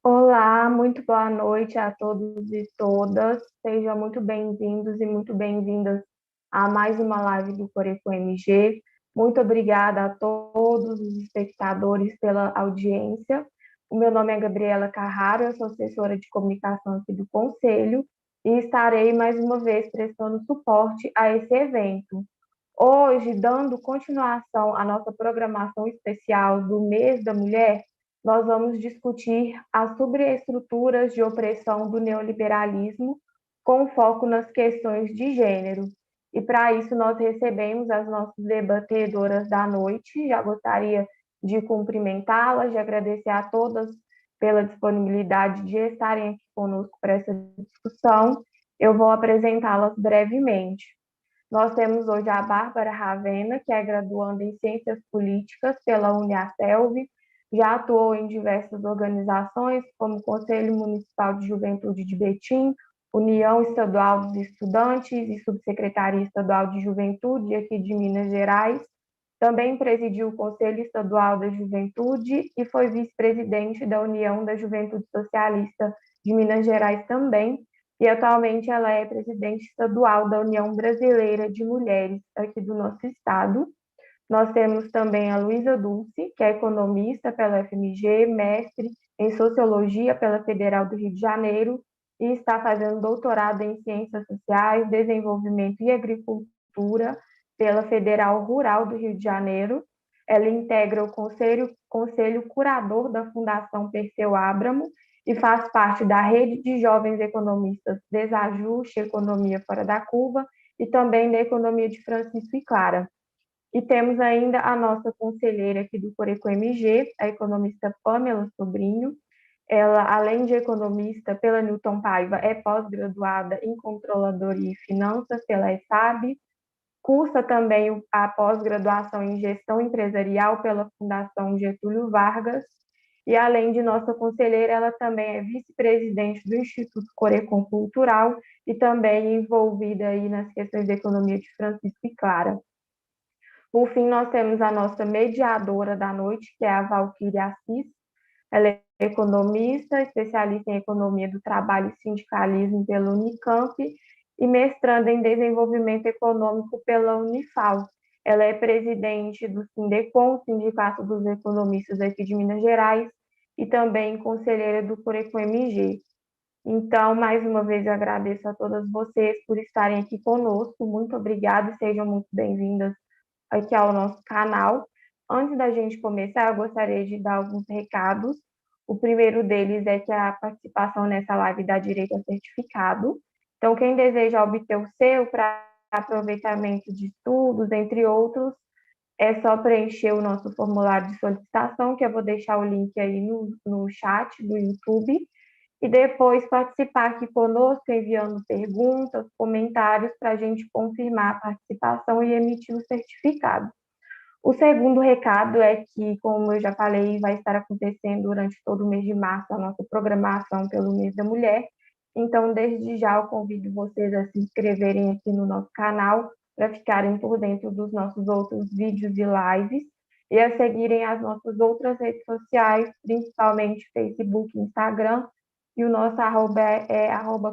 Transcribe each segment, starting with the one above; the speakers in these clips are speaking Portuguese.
Olá, muito boa noite a todos e todas. Sejam muito bem-vindos e muito bem-vindas a mais uma live do Coreco MG. Muito obrigada a todos os espectadores pela audiência. O meu nome é Gabriela Carraro, eu sou assessora de comunicação aqui do Conselho e estarei mais uma vez prestando suporte a esse evento. Hoje, dando continuação à nossa programação especial do Mês da Mulher, nós vamos discutir as subestruturas de opressão do neoliberalismo, com foco nas questões de gênero. E para isso nós recebemos as nossas debatedoras da noite. Já gostaria de cumprimentá-las, de agradecer a todas pela disponibilidade de estarem aqui conosco para essa discussão. Eu vou apresentá-las brevemente. Nós temos hoje a Bárbara Ravena, que é graduanda em Ciências Políticas pela Uniaselv, já atuou em diversas organizações, como o Conselho Municipal de Juventude de Betim, União Estadual dos Estudantes e Subsecretaria Estadual de Juventude aqui de Minas Gerais. Também presidiu o Conselho Estadual da Juventude e foi vice-presidente da União da Juventude Socialista de Minas Gerais também, e atualmente ela é presidente estadual da União Brasileira de Mulheres aqui do nosso estado. Nós temos também a Luísa Dulce, que é economista pela FMG, mestre em Sociologia pela Federal do Rio de Janeiro e está fazendo doutorado em Ciências Sociais, Desenvolvimento e Agricultura pela Federal Rural do Rio de Janeiro. Ela integra o Conselho Curador da Fundação Perseu Abramo e faz parte da Rede de Jovens Economistas Desajuste Economia Fora da Curva e também da Economia de Francisco e Clara. E temos ainda a nossa conselheira aqui do Coreco MG, a economista Pamela Sobrinho. Ela, além de economista pela Newton Paiva, é pós-graduada em Controladoria e Finanças pela ESAB, cursa também a pós-graduação em Gestão Empresarial pela Fundação Getúlio Vargas, e além de nossa conselheira, ela também é vice-presidente do Instituto Corecon Cultural e também envolvida aí nas questões de economia de Francisco e Clara. Por fim, nós temos a nossa mediadora da noite, que é a Valquíria Assis. Ela é economista, especialista em economia do trabalho e sindicalismo pela Unicamp e mestranda em desenvolvimento econômico pela Unifal. Ela é presidente do Sindecom, Sindicato dos Economistas aqui de Minas Gerais, e também conselheira do Corecon MG. Então, mais uma vez, eu agradeço a todas vocês por estarem aqui conosco. Muito obrigada e sejam muito bem-vindas aqui ao nosso canal. Antes da gente começar, eu gostaria de dar alguns recados. O primeiro deles é que a participação nessa live dá direito a certificado. Então, quem deseja obter o seu para aproveitamento de estudos, entre outros, é só preencher o nosso formulário de solicitação, que eu vou deixar o link aí no chat do YouTube, e depois participar aqui conosco, enviando perguntas, comentários, para a gente confirmar a participação e emitir o certificado. O segundo recado é que, como eu já falei, vai estar acontecendo durante todo o mês de março a nossa programação pelo Mês da Mulher. Então, desde já, eu convido vocês a se inscreverem aqui no nosso canal para ficarem por dentro dos nossos outros vídeos e lives e a seguirem as nossas outras redes sociais, principalmente Facebook e Instagram, e o nosso arroba é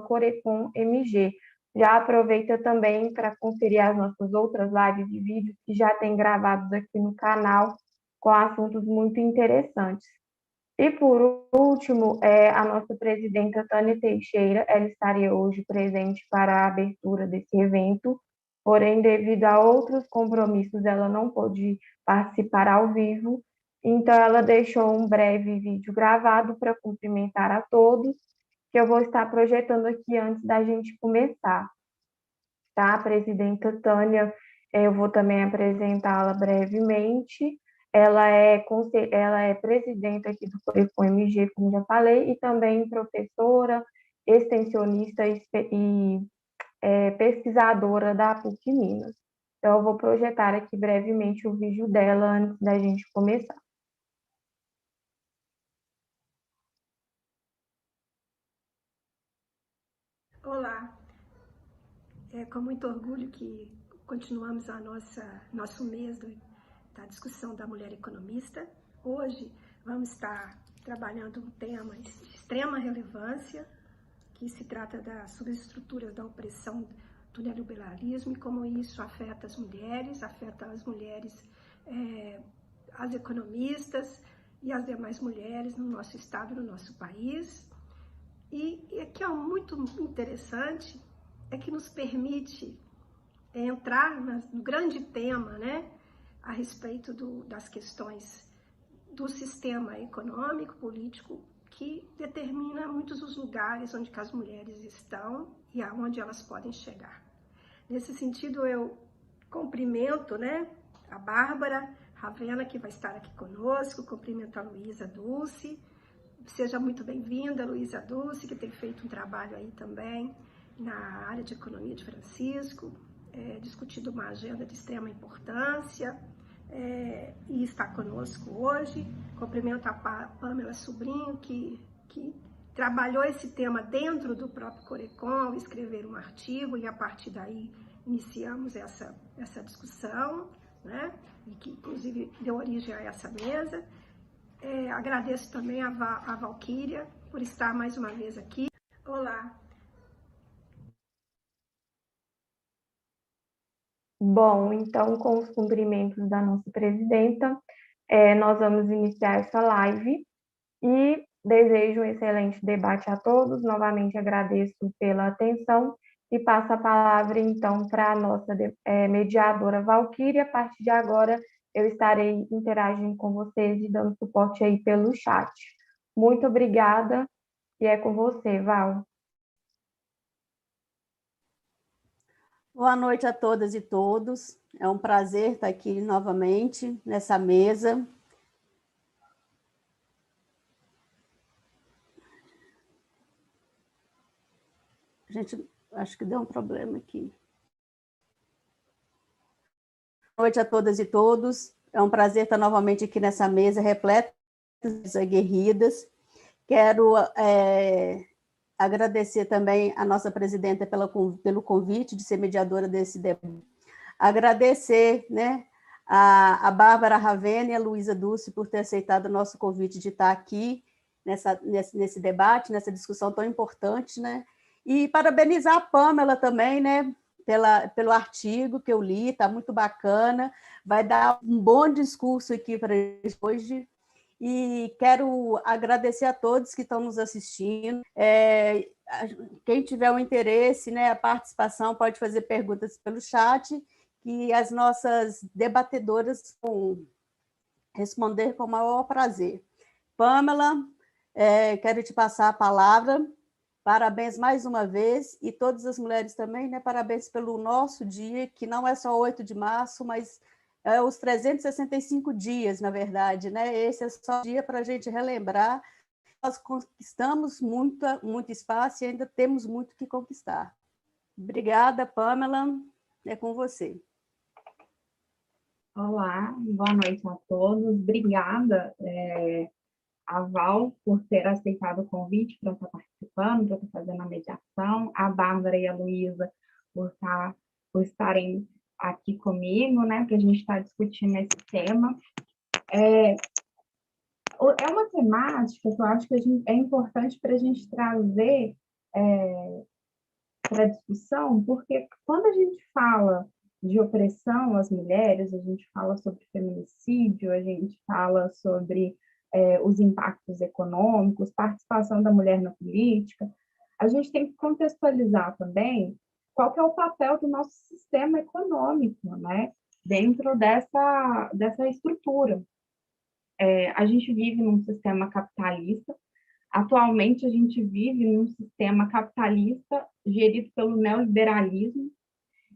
@corecomMG. Já aproveita também para conferir as nossas outras lives de vídeos que já tem gravados aqui no canal, com assuntos muito interessantes. E por último, a nossa presidenta Tânia Teixeira, ela estaria hoje presente para a abertura desse evento, porém, devido a outros compromissos, ela não pôde participar ao vivo, então ela deixou um breve vídeo gravado para cumprimentar a todos, que eu vou estar projetando aqui antes da gente começar, tá? A presidenta Tânia, eu vou também apresentá-la brevemente. Ela é presidenta aqui do Corecon MG, como já falei, e também professora, extensionista e pesquisadora da PUC Minas. Então, eu vou projetar aqui brevemente o vídeo dela antes da gente começar. Olá, é com muito orgulho que continuamos nosso mês da discussão da mulher economista. Hoje vamos estar trabalhando um tema de extrema relevância, que se trata das subestruturas da opressão do neoliberalismo e como isso afeta as mulheres, as economistas e as demais mulheres no nosso estado, no nosso país. E aqui é muito interessante, é que nos permite entrar no grande tema, né, a respeito das questões do sistema econômico, político, que determina muitos os lugares onde as mulheres estão e aonde elas podem chegar. Nesse sentido, eu cumprimento, né, a Bárbara Ravena, que vai estar aqui conosco, cumprimento a Luísa Dulce. Seja muito bem-vinda, Luísa Dulce, que tem feito um trabalho aí também na área de economia de Francisco, discutindo uma agenda de extrema importância, e está conosco hoje. Cumprimento a Pamela Sobrinho, que trabalhou esse tema dentro do próprio Corecon, ao escrever um artigo, e a partir daí iniciamos essa discussão, né? E que inclusive deu origem a essa mesa. Agradeço também a Valquíria por estar mais uma vez aqui. Olá. Bom, então, com os cumprimentos da nossa presidenta, nós vamos iniciar essa live e desejo um excelente debate a todos. Novamente agradeço pela atenção e passo a palavra, então, para a nossa mediadora Valquíria. A partir de agora, eu estarei interagindo com vocês e dando suporte aí pelo chat. Muito obrigada e é com você, Val. Boa noite a todas e todos. É um prazer estar aqui novamente nessa mesa. Gente, acho que deu um problema aqui. Boa noite a todas e todos. É um prazer estar novamente aqui nessa mesa repleta de aguerridas. Quero agradecer também a nossa presidenta pelo convite de ser mediadora desse debate. Agradecer, né, a Bárbara Ravena e a Luísa Dulce por ter aceitado o nosso convite de estar aqui nesse debate, nessa discussão tão importante, né? E parabenizar a Pamela também, né, pelo artigo que eu li, está muito bacana, vai dar um bom discurso aqui para hoje. E quero agradecer a todos que estão nos assistindo. Quem tiver um interesse, né, a participação, pode fazer perguntas pelo chat, que as nossas debatedoras vão responder com o maior prazer. Pamela, quero te passar a palavra. Parabéns mais uma vez, e todas as mulheres também, né? Parabéns pelo nosso dia, que não é só 8 de março, mas os 365 dias, na verdade, né? Esse é só um dia para a gente relembrar. Nós conquistamos muito espaço e ainda temos muito que conquistar. Obrigada, Pamela. É com você. Olá, boa noite a todos. Obrigada, a Val, por ter aceitado o convite para estar participando, para estar fazendo a mediação, a Bárbara e a Luísa por estarem aqui comigo, né, para a gente estar discutindo esse tema. É uma temática que eu acho que é importante para a gente trazer para a discussão, porque quando a gente fala de opressão às mulheres, a gente fala sobre feminicídio, a gente fala sobre os impactos econômicos, participação da mulher na política, a gente tem que contextualizar também qual que é o papel do nosso sistema econômico, né, dentro dessa estrutura. A gente vive num sistema capitalista. Atualmente, a gente vive num sistema capitalista gerido pelo neoliberalismo,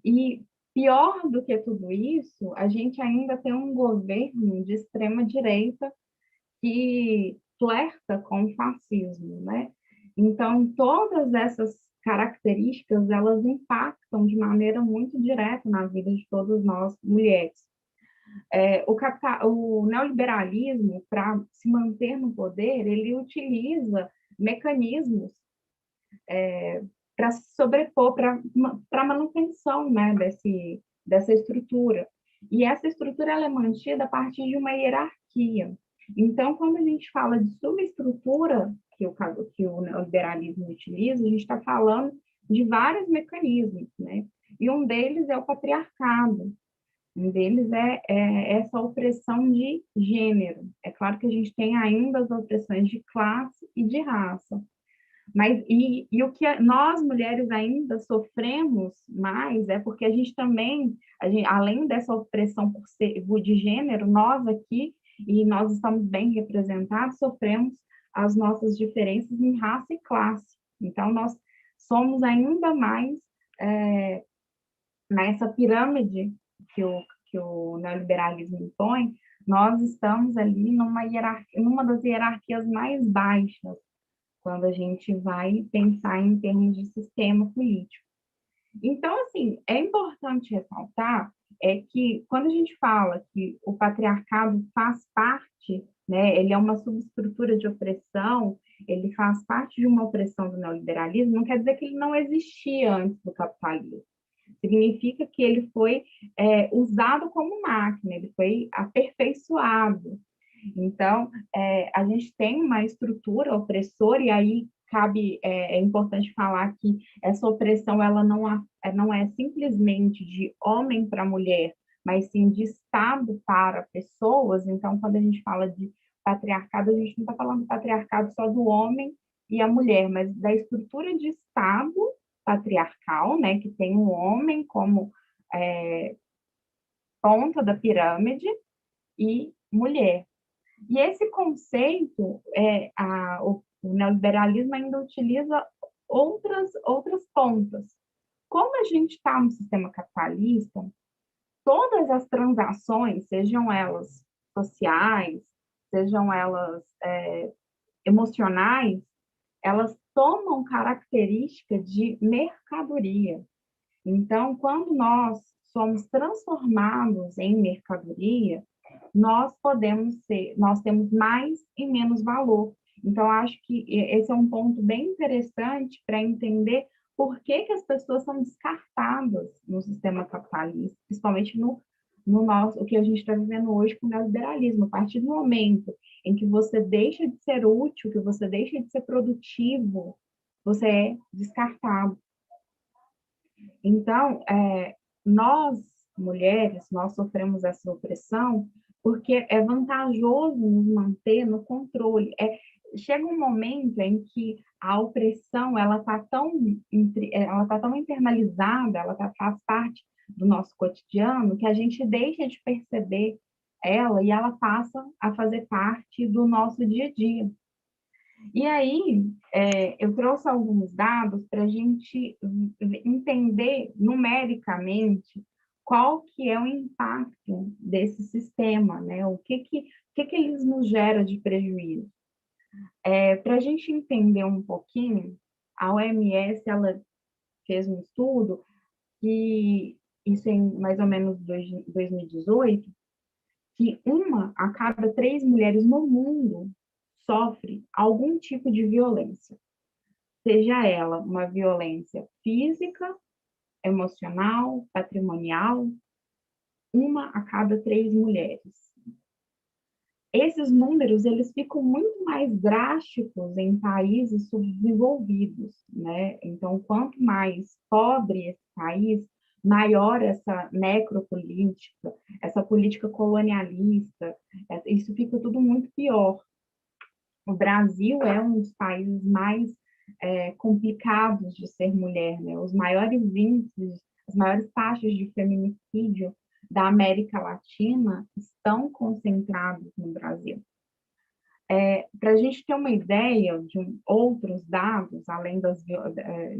e pior do que tudo isso, a gente ainda tem um governo de extrema-direita que flerta com o fascismo, né? Então, todas essas características, elas impactam de maneira muito direta na vida de todas nós, mulheres. O neoliberalismo, para se manter no poder, ele utiliza mecanismos para se sobrepor, para a manutenção, né, dessa estrutura. E essa estrutura ela é mantida a partir de uma hierarquia. Então, quando a gente fala de subestrutura que o neoliberalismo utiliza, a gente está falando de vários mecanismos, né? E um deles é o patriarcado, um deles é essa opressão de gênero. É claro que a gente tem ainda as opressões de classe e de raça, mas e o que nós mulheres ainda sofremos mais é porque a gente também, além dessa opressão de gênero, nós aqui, e nós estamos bem representados, sofremos as nossas diferenças em raça e classe. Então, nós somos ainda mais é, nessa pirâmide que o neoliberalismo impõe, nós estamos ali numa das hierarquias mais baixas, quando a gente vai pensar em termos de sistema político. Então, assim, é importante ressaltar que quando a gente fala que o patriarcado faz parte, né, ele é uma subestrutura de opressão, ele faz parte de uma opressão do neoliberalismo, não quer dizer que ele não existia antes do capitalismo. Significa que ele foi usado como máquina, ele foi aperfeiçoado. Então, a gente tem uma estrutura opressora, e aí é importante falar que essa opressão ela não é simplesmente de homem para mulher, mas sim de Estado para pessoas. Então, quando a gente fala de patriarcado, a gente não está falando do patriarcado só do homem e a mulher, mas da estrutura de Estado patriarcal, né, que tem o homem como ponta da pirâmide e mulher. E esse conceito, o neoliberalismo ainda utiliza outras pontas. Como a gente está no sistema capitalista, todas as transações, sejam elas sociais, sejam elas emocionais, elas tomam característica de mercadoria. Então, quando nós somos transformados em mercadoria, nós temos mais e menos valor. Então, acho que esse é um ponto bem interessante para entender por que as pessoas são descartadas no sistema capitalista, principalmente no nosso, o que a gente está vivendo hoje com o neoliberalismo. A partir do momento em que você deixa de ser útil, que você deixa de ser produtivo, você é descartado. Então, nós, mulheres, nós sofremos essa opressão porque é vantajoso nos manter no controle. Chega um momento em que a opressão ela tá tão internalizada, faz parte do nosso cotidiano, que a gente deixa de perceber ela e ela passa a fazer parte do nosso dia a dia. E aí, eu trouxe alguns dados para a gente entender numericamente qual que é o impacto desse sistema, né? O que eles nos geram de prejuízo. Para a gente entender um pouquinho, a OMS ela fez um estudo, que isso em mais ou menos 2018, que 1 a cada 3 mulheres no mundo sofre algum tipo de violência, seja ela uma violência física, emocional, patrimonial, 1 a cada 3 mulheres. Esses números eles ficam muito mais drásticos em países subdesenvolvidos, né? Então, quanto mais pobre esse país, maior essa necropolítica, essa política colonialista, isso fica tudo muito pior. O Brasil é um dos países mais complicados de ser mulher, né? Os maiores índices, as maiores taxas de feminicídio da América Latina estão concentrados no Brasil. Para a gente ter uma ideia de outros dados, além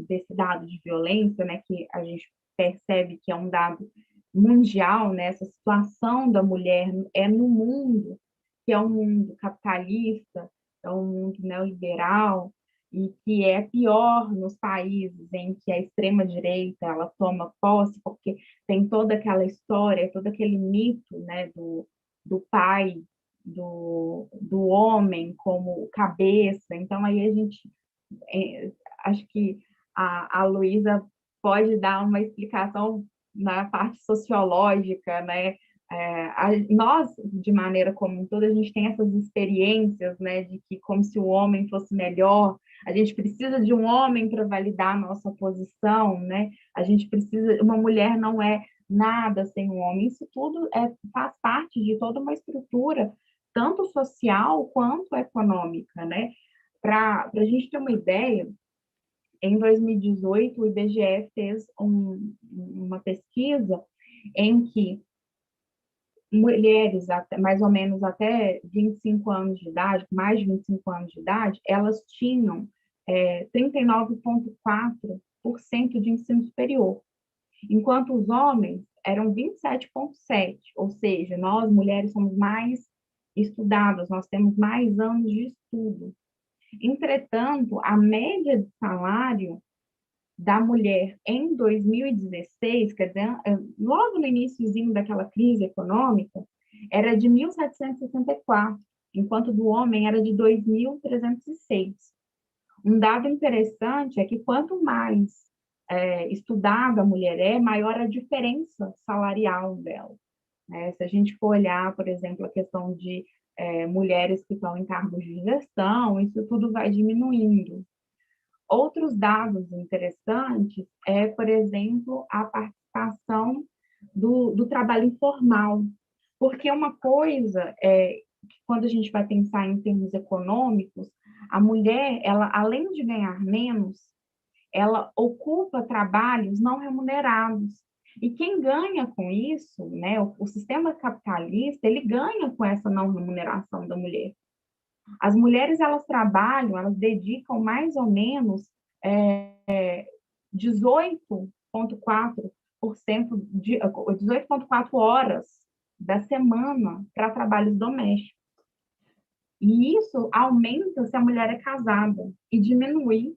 desse dado de violência, né, que a gente percebe que é um dado mundial, né, essa situação da mulher no mundo, que é um mundo capitalista, é um mundo neoliberal, e que é pior nos países em que a extrema-direita ela toma posse, porque tem toda aquela história, todo aquele mito, né, do pai, do homem como cabeça. Então, aí a gente, acho que a Luísa pode dar uma explicação na parte sociológica, né, Nós, de maneira como um todo, a gente tem essas experiências, né, de que como se o homem fosse melhor, a gente precisa de um homem para validar a nossa posição, né? A gente precisa, uma mulher não é nada sem um homem. Isso tudo faz parte de toda uma estrutura, tanto social quanto econômica, né? Para a gente ter uma ideia, em 2018, o IBGE fez uma pesquisa em que mulheres mais ou menos até 25 anos de idade, mais de 25 anos de idade, elas tinham 39,4% de ensino superior, enquanto os homens eram 27,7%, ou seja, nós mulheres somos mais estudadas, nós temos mais anos de estudo. Entretanto, a média de salário da mulher em 2016, quer dizer, logo no iníciozinho daquela crise econômica, era de 1.764, enquanto do homem era de 2.306. Um dado interessante é que quanto mais estudada a mulher maior a diferença salarial dela. Né? Se a gente for olhar, por exemplo, a questão de mulheres que estão em cargos de gestão, isso tudo vai diminuindo. Outros dados interessantes por exemplo, a participação do trabalho informal, porque uma coisa que quando a gente vai pensar em termos econômicos, a mulher, ela além de ganhar menos, ela ocupa trabalhos não remunerados. E quem ganha com isso, né, o sistema capitalista, ele ganha com essa não remuneração da mulher. As mulheres, elas trabalham, elas dedicam mais ou menos 18,4% 18,4 horas da semana para trabalhos domésticos. E isso aumenta se a mulher é casada e diminui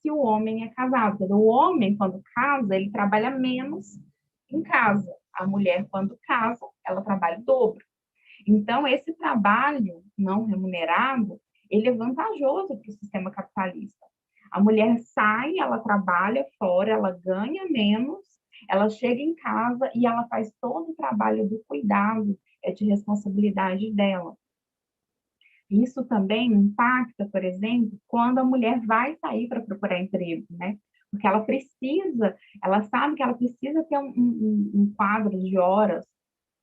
se o homem é casado. O homem, quando casa, ele trabalha menos em casa. A mulher, quando casa, ela trabalha o dobro. Então, esse trabalho não remunerado, ele é vantajoso para o sistema capitalista. A mulher sai, ela trabalha fora, ela ganha menos, ela chega em casa e ela faz todo o trabalho do cuidado, de responsabilidade dela. Isso também impacta, por exemplo, quando a mulher vai sair para procurar emprego, né? Porque ela sabe que ela precisa ter um quadro de horas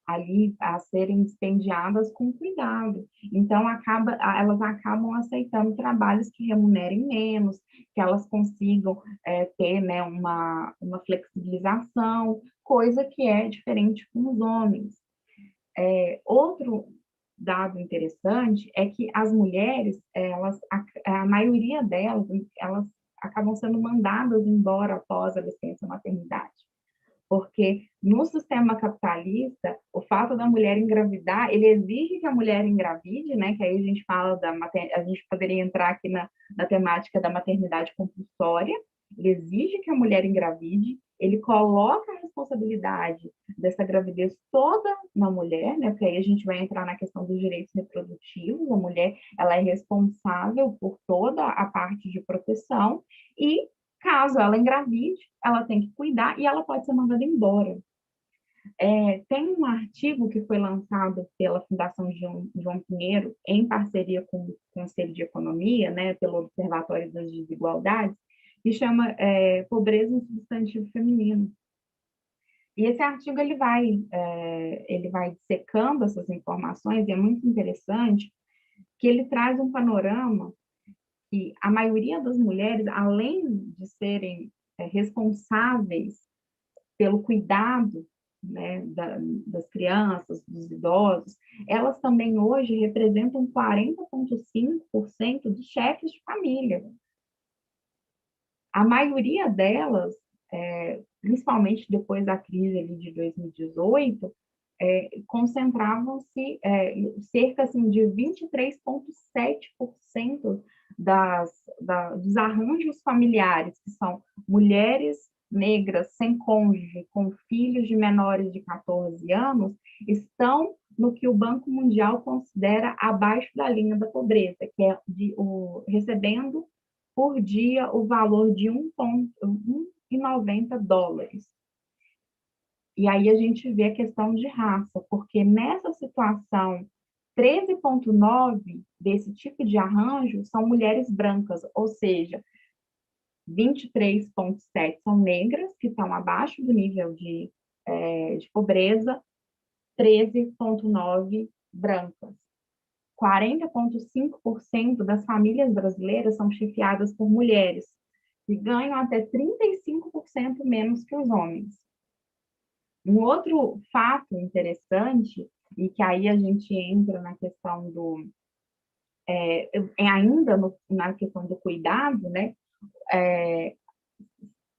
ali a serem dispendiadas com cuidado. Então, elas acabam aceitando trabalhos que remunerem menos, que elas consigam ter, né, uma flexibilização, coisa que é diferente com os homens. Outro dado interessante é que as mulheres, a maioria delas, elas acabam sendo mandadas embora após a licença maternidade. Porque no sistema capitalista, o fato da mulher engravidar, ele exige que a mulher engravide, né? Que aí a gente fala a gente poderia entrar aqui na temática da maternidade compulsória. Ele exige que a mulher engravide, ele coloca a responsabilidade dessa gravidez toda na mulher, né? Porque aí a gente vai entrar na questão dos direitos reprodutivos. A mulher, ela é responsável por toda a parte de proteção e caso ela engravide, ela tem que cuidar e ela pode ser mandada embora. Tem um artigo que foi lançado pela Fundação João Pinheiro, em parceria com o Conselho de Economia, né, pelo Observatório das Desigualdades, que chama Pobreza em Substantivo Feminino. E esse artigo ele vai dissecando essas informações, e é muito interessante que ele traz um panorama que a maioria das mulheres, além de serem responsáveis pelo cuidado, né, das crianças, dos idosos, elas também hoje representam 40,5% dos chefes de família. A maioria delas, principalmente depois da crise ali de 2018, concentravam-se cerca assim, de 23,7% dos arranjos familiares, que são mulheres negras sem cônjuge, com filhos de menores de 14 anos, estão no que o Banco Mundial considera abaixo da linha da pobreza, que é recebendo por dia o valor de $1,90. E aí a gente vê a questão de raça, porque nessa situação, 13,9 desse tipo de arranjo são mulheres brancas, ou seja, 23,7 são negras, que estão abaixo do nível de pobreza, 13,9 brancas. 40,5% das famílias brasileiras são chefiadas por mulheres, que ganham até 35% menos que os homens. Um outro fato interessante, e que aí a gente entra na questão ainda na questão do cuidado, né?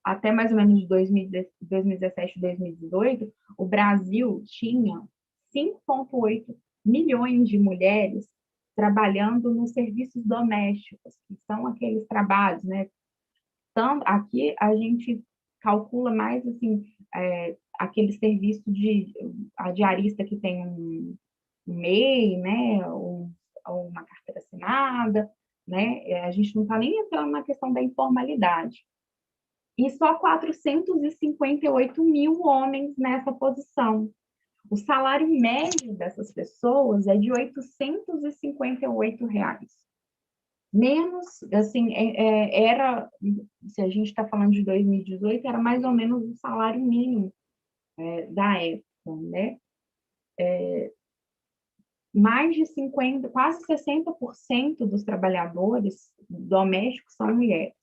Até mais ou menos de 2017, 2018, o Brasil tinha 5,8 milhões de mulheres trabalhando nos serviços domésticos, que são aqueles trabalhos, né? Então, aqui a gente calcula mais assim, aquele serviço a diarista que tem um MEI, né? Ou uma carteira assinada, né? A gente não está nem entrando na questão da informalidade. E só 458 mil homens nessa posição. O salário médio dessas pessoas é de R$ 858. Menos, assim, era, se a gente está falando de 2018, era mais ou menos o salário mínimo da época, né? Mais de 50, quase 60% dos trabalhadores domésticos são mulheres.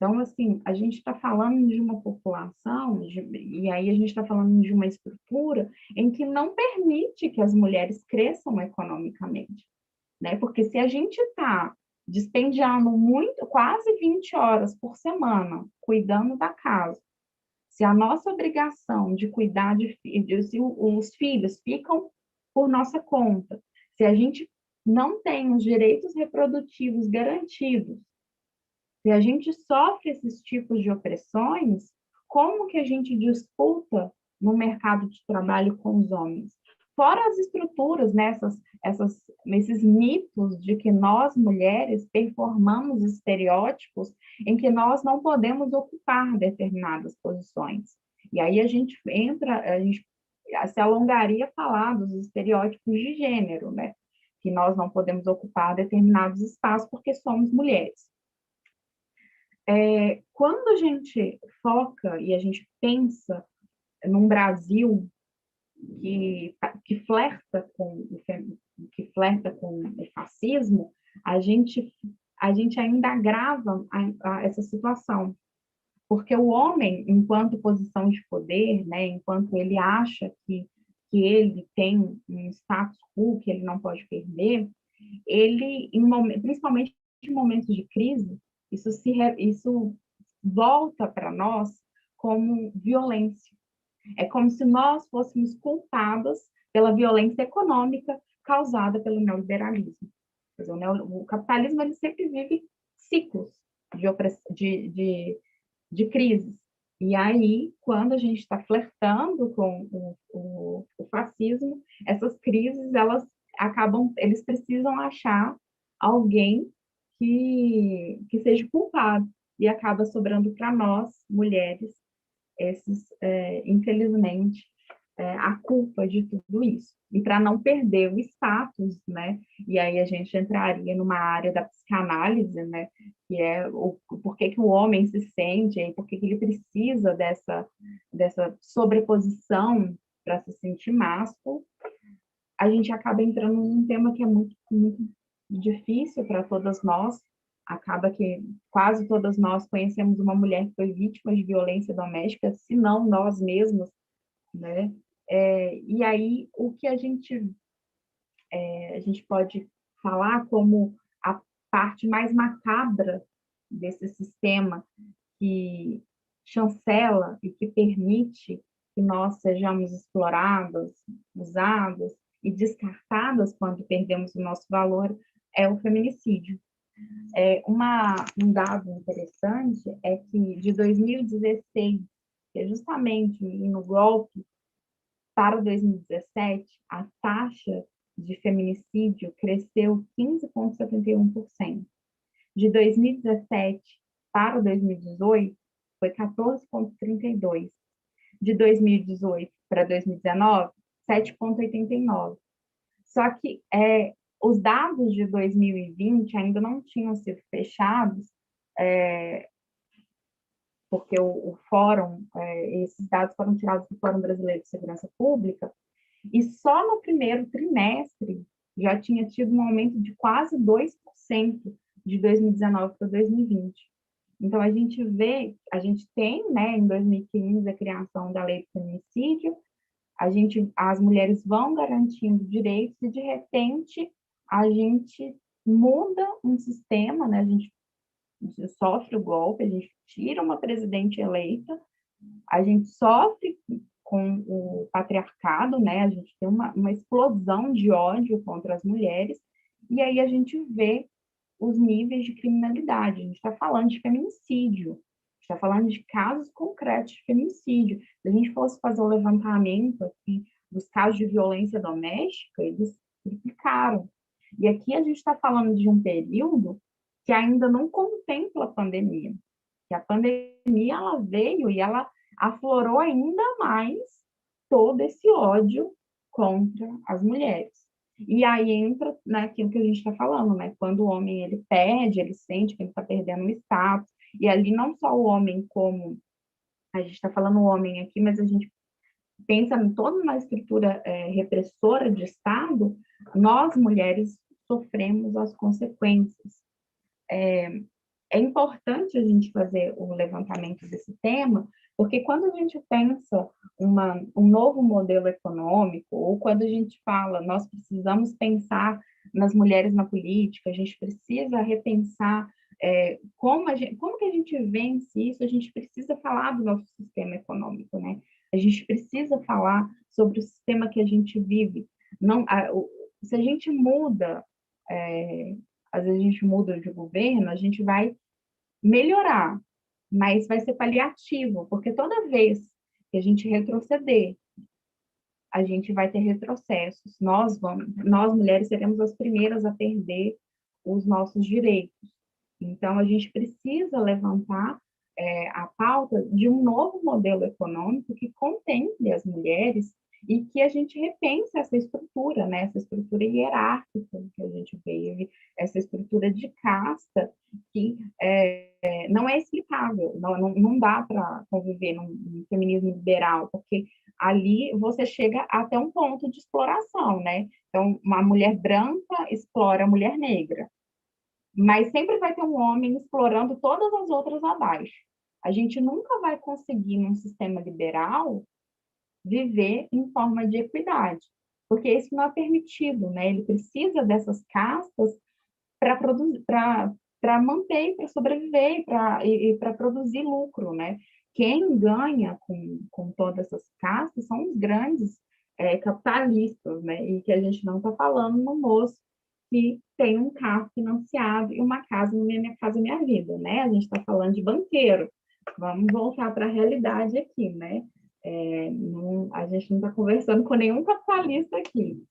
Então, assim, a gente está falando de uma população, e aí a gente está falando de uma estrutura em que não permite que as mulheres cresçam economicamente, né? Porque se a gente está dispendiando quase 20 horas por semana, cuidando da casa, se a nossa obrigação de cuidar de filhos, se os filhos ficam por nossa conta, se a gente não tem os direitos reprodutivos garantidos, se a gente sofre esses tipos de opressões, como que a gente disputa no mercado de trabalho com os homens? Fora as estruturas, né, esses mitos de que nós, mulheres, performamos estereótipos em que nós não podemos ocupar determinadas posições. E aí a gente se alongaria a falar dos estereótipos de gênero, né? Que nós não podemos ocupar determinados espaços porque somos mulheres. Quando a gente foca e a gente pensa num Brasil que flerta com o fascismo, a gente ainda agrava essa situação, porque o homem, enquanto posição de poder, né, enquanto ele acha que ele tem um status quo que ele não pode perder, ele, principalmente em momentos de crise, isso volta para nós como violência. É como se nós fôssemos culpadas pela violência econômica causada pelo neoliberalismo. Quer dizer, o capitalismo ele sempre vive ciclos de crises. E aí, quando a gente está flertando com o fascismo, essas crises, eles precisam achar alguém que seja culpado, e acaba sobrando para nós, mulheres, infelizmente, a culpa de tudo isso. E para não perder o status, né? E aí a gente entraria numa área da psicanálise, né? Que é por que o homem se sente, e por que ele precisa dessa sobreposição para se sentir másculo. A gente acaba entrando num tema que é muito, muito difícil para todas nós. Acaba que quase todas nós conhecemos uma mulher que foi vítima de violência doméstica, se não nós mesmos, né? E aí, o que a gente pode falar como a parte mais macabra desse sistema que chancela e que permite que nós sejamos exploradas, usadas e descartadas quando perdemos o nosso valor, é o feminicídio. Um dado interessante é que de 2016, que é justamente no golpe, para 2017, a taxa de feminicídio cresceu 15,71%. De 2017 para 2018, foi 14,32%. De 2018 para 2019, 7,89. Só que os dados de 2020 ainda não tinham sido fechados, porque o Fórum, esses dados foram tirados do Fórum Brasileiro de Segurança Pública, e só no primeiro trimestre já tinha tido um aumento de quase 2% de 2019 para 2020. Então, a gente tem, né, em 2015, a criação da lei do feminicídio, as mulheres vão garantindo direitos e, de repente, a gente muda um sistema, né, a gente sofre o golpe, a gente tira uma presidente eleita, a gente sofre com o patriarcado, né, a gente tem uma explosão de ódio contra as mulheres, e aí a gente vê os níveis de criminalidade. A gente está falando de feminicídio, a gente está falando de casos concretos de feminicídio. Se a gente fosse fazer o levantamento aqui dos casos de violência doméstica, eles triplicaram. E aqui a gente está falando de um período que ainda não contempla a pandemia. Que a pandemia ela veio e ela aflorou ainda mais todo esse ódio contra as mulheres. E aí entra naquilo que a gente está falando, né? Quando o homem ele perde, ele sente que ele está perdendo o status, e ali não só o homem como a gente está falando o homem aqui, mas a gente pensa em toda uma estrutura repressora de Estado, nós mulheres sofremos as consequências. É importante a gente fazer o levantamento desse tema, porque quando a gente pensa um novo modelo econômico, ou quando a gente fala, nós precisamos pensar nas mulheres na política, a gente precisa repensar como que a gente vence isso, a gente precisa falar do nosso sistema econômico, né? A gente precisa falar sobre o sistema que a gente vive. Se a gente muda, às vezes a gente muda de governo, a gente vai melhorar, mas vai ser paliativo, porque toda vez que a gente retroceder, a gente vai ter retrocessos. Nós mulheres, seremos as primeiras a perder os nossos direitos. Então, a gente precisa levantar a pauta de um novo modelo econômico que contemple as mulheres e que a gente repense essa estrutura, né? Essa estrutura hierárquica que a gente vive, essa estrutura de casta que não é explicável, não dá para conviver num feminismo liberal, porque ali você chega até um ponto de exploração, né? Então, uma mulher branca explora a mulher negra, mas sempre vai ter um homem explorando todas as outras abaixo. A gente nunca vai conseguir, num sistema liberal, viver em forma de equidade, porque isso não é permitido, né? Ele precisa dessas castas para manter, para sobreviver e para produzir lucro, né? Quem ganha com todas essas castas são os grandes capitalistas, né? E que a gente não está falando no moço que tem um carro financiado e uma casa Minha Casa Minha Vida, né? A gente está falando de banqueiro. Vamos voltar para a realidade aqui, né? A gente não está conversando com nenhum capitalista aqui.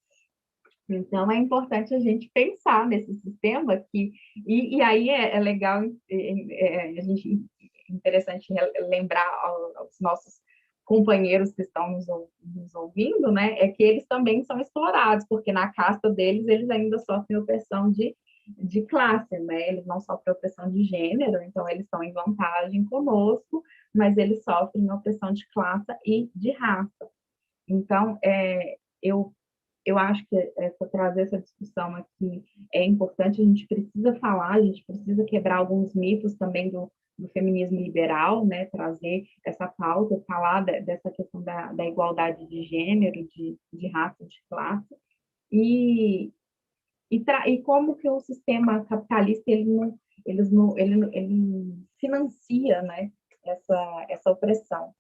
Então, é importante a gente pensar nesse sistema aqui, e aí é legal, a gente, interessante lembrar aos nossos companheiros que estão nos ouvindo, né, é que eles também são explorados, porque na casta deles, eles ainda sofrem opressão de classe, né, eles não sofrem opressão de gênero, então eles estão em vantagem conosco, mas eles sofrem opressão de classe e de raça. Então, eu acho que para trazer essa discussão aqui é importante, a gente precisa falar, a gente precisa quebrar alguns mitos também do feminismo liberal, né, trazer essa pauta, falar dessa questão da igualdade de gênero, de raça, de classe, e como que o sistema capitalista ele financia, né, essa opressão.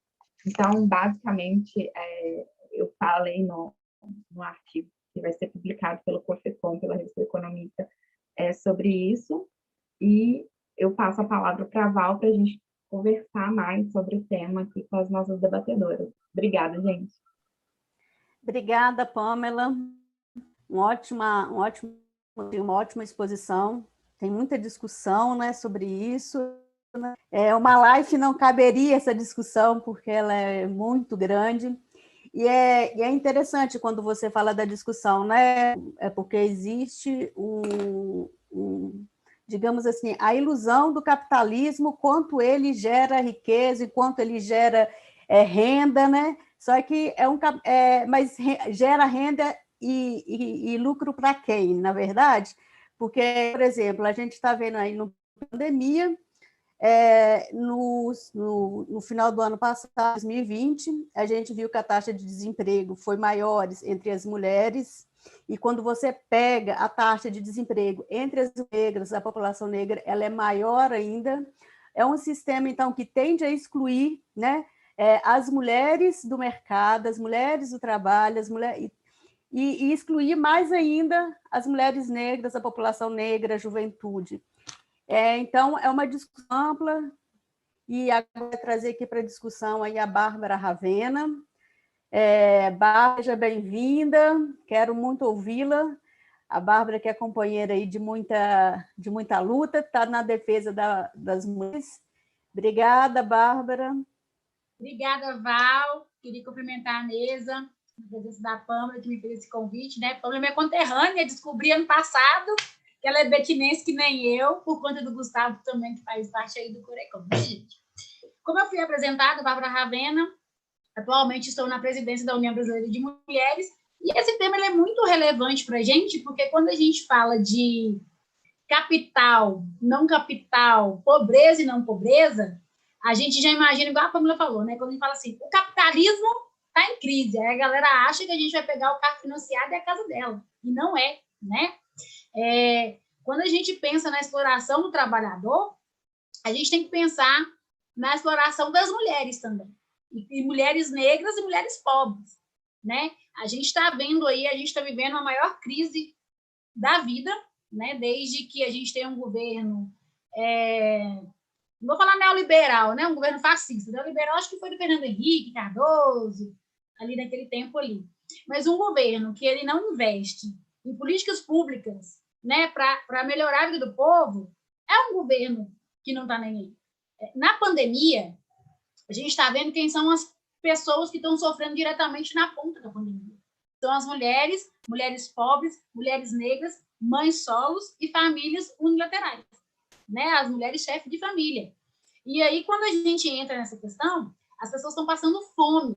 Então, basicamente, eu falei no artigo que vai ser publicado pelo Cofecom, pela Revista Economista, sobre isso, e eu passo a palavra para a Val para a gente conversar mais sobre o tema aqui com as nossas debatedoras. Obrigada, gente. Obrigada, Pamela. Uma ótima exposição. Tem muita discussão, né, sobre isso, Uma live não caberia essa discussão, porque ela é muito grande. E é interessante quando você fala da discussão, né? É porque existe digamos assim, a ilusão do capitalismo, quanto ele gera riqueza e quanto ele gera renda, né? Só que mas gera renda e lucro para quem, na verdade? Porque, por exemplo, a gente está vendo aí na pandemia, no final do ano passado, 2020, a gente viu que a taxa de desemprego foi maior entre as mulheres, e quando você pega a taxa de desemprego entre as negras, a população negra, ela é maior ainda. É um sistema, então, que tende a excluir, né, as mulheres do mercado, as mulheres do trabalho, e excluir mais ainda as mulheres negras, a população negra, a juventude. Então, é uma discussão ampla, e agora vou trazer aqui para a discussão aí a Bárbara Ravena. Bárbara, seja bem-vinda, quero muito ouvi-la. A Bárbara, que é companheira aí de muita luta, está na defesa das mulheres. Obrigada, Bárbara. Obrigada, Val. Queria cumprimentar a mesa, a presença da Pâmela, que me fez esse convite, né? Pâmela é minha conterrânea, descobri ano passado que ela é betinense que nem eu, por conta do Gustavo também, que faz parte aí do Corecom. Como eu fui apresentada, Bárbara Ravena, atualmente estou na presidência da União Brasileira de Mulheres, e esse tema ele é muito relevante para a gente, porque quando a gente fala de capital, não capital, pobreza e não pobreza, a gente já imagina, igual a Pâmela falou, né? Quando a gente fala assim, o capitalismo está em crise, aí a galera acha que a gente vai pegar o carro financiado e a casa dela, e não é, né? Quando a gente pensa na exploração do trabalhador, a gente tem que pensar na exploração das mulheres também, e mulheres negras e mulheres pobres, né? A gente está vendo aí, a gente está vivendo a maior crise da vida, né? Desde que a gente tem um governo, não vou falar neoliberal, né? Um governo fascista. Neoliberal acho que foi do Fernando Henrique Cardoso, ali naquele tempo ali. Mas um governo que ele não investe em políticas públicas, né, para melhorar a vida do povo, é um governo que não está nem aí. Na pandemia, a gente está vendo quem são as pessoas que estão sofrendo diretamente na ponta da pandemia. São as mulheres, mulheres pobres, mulheres negras, mães solos e famílias unilaterais, né? As mulheres chefes de família. E aí, quando a gente entra nessa questão, as pessoas estão passando fome.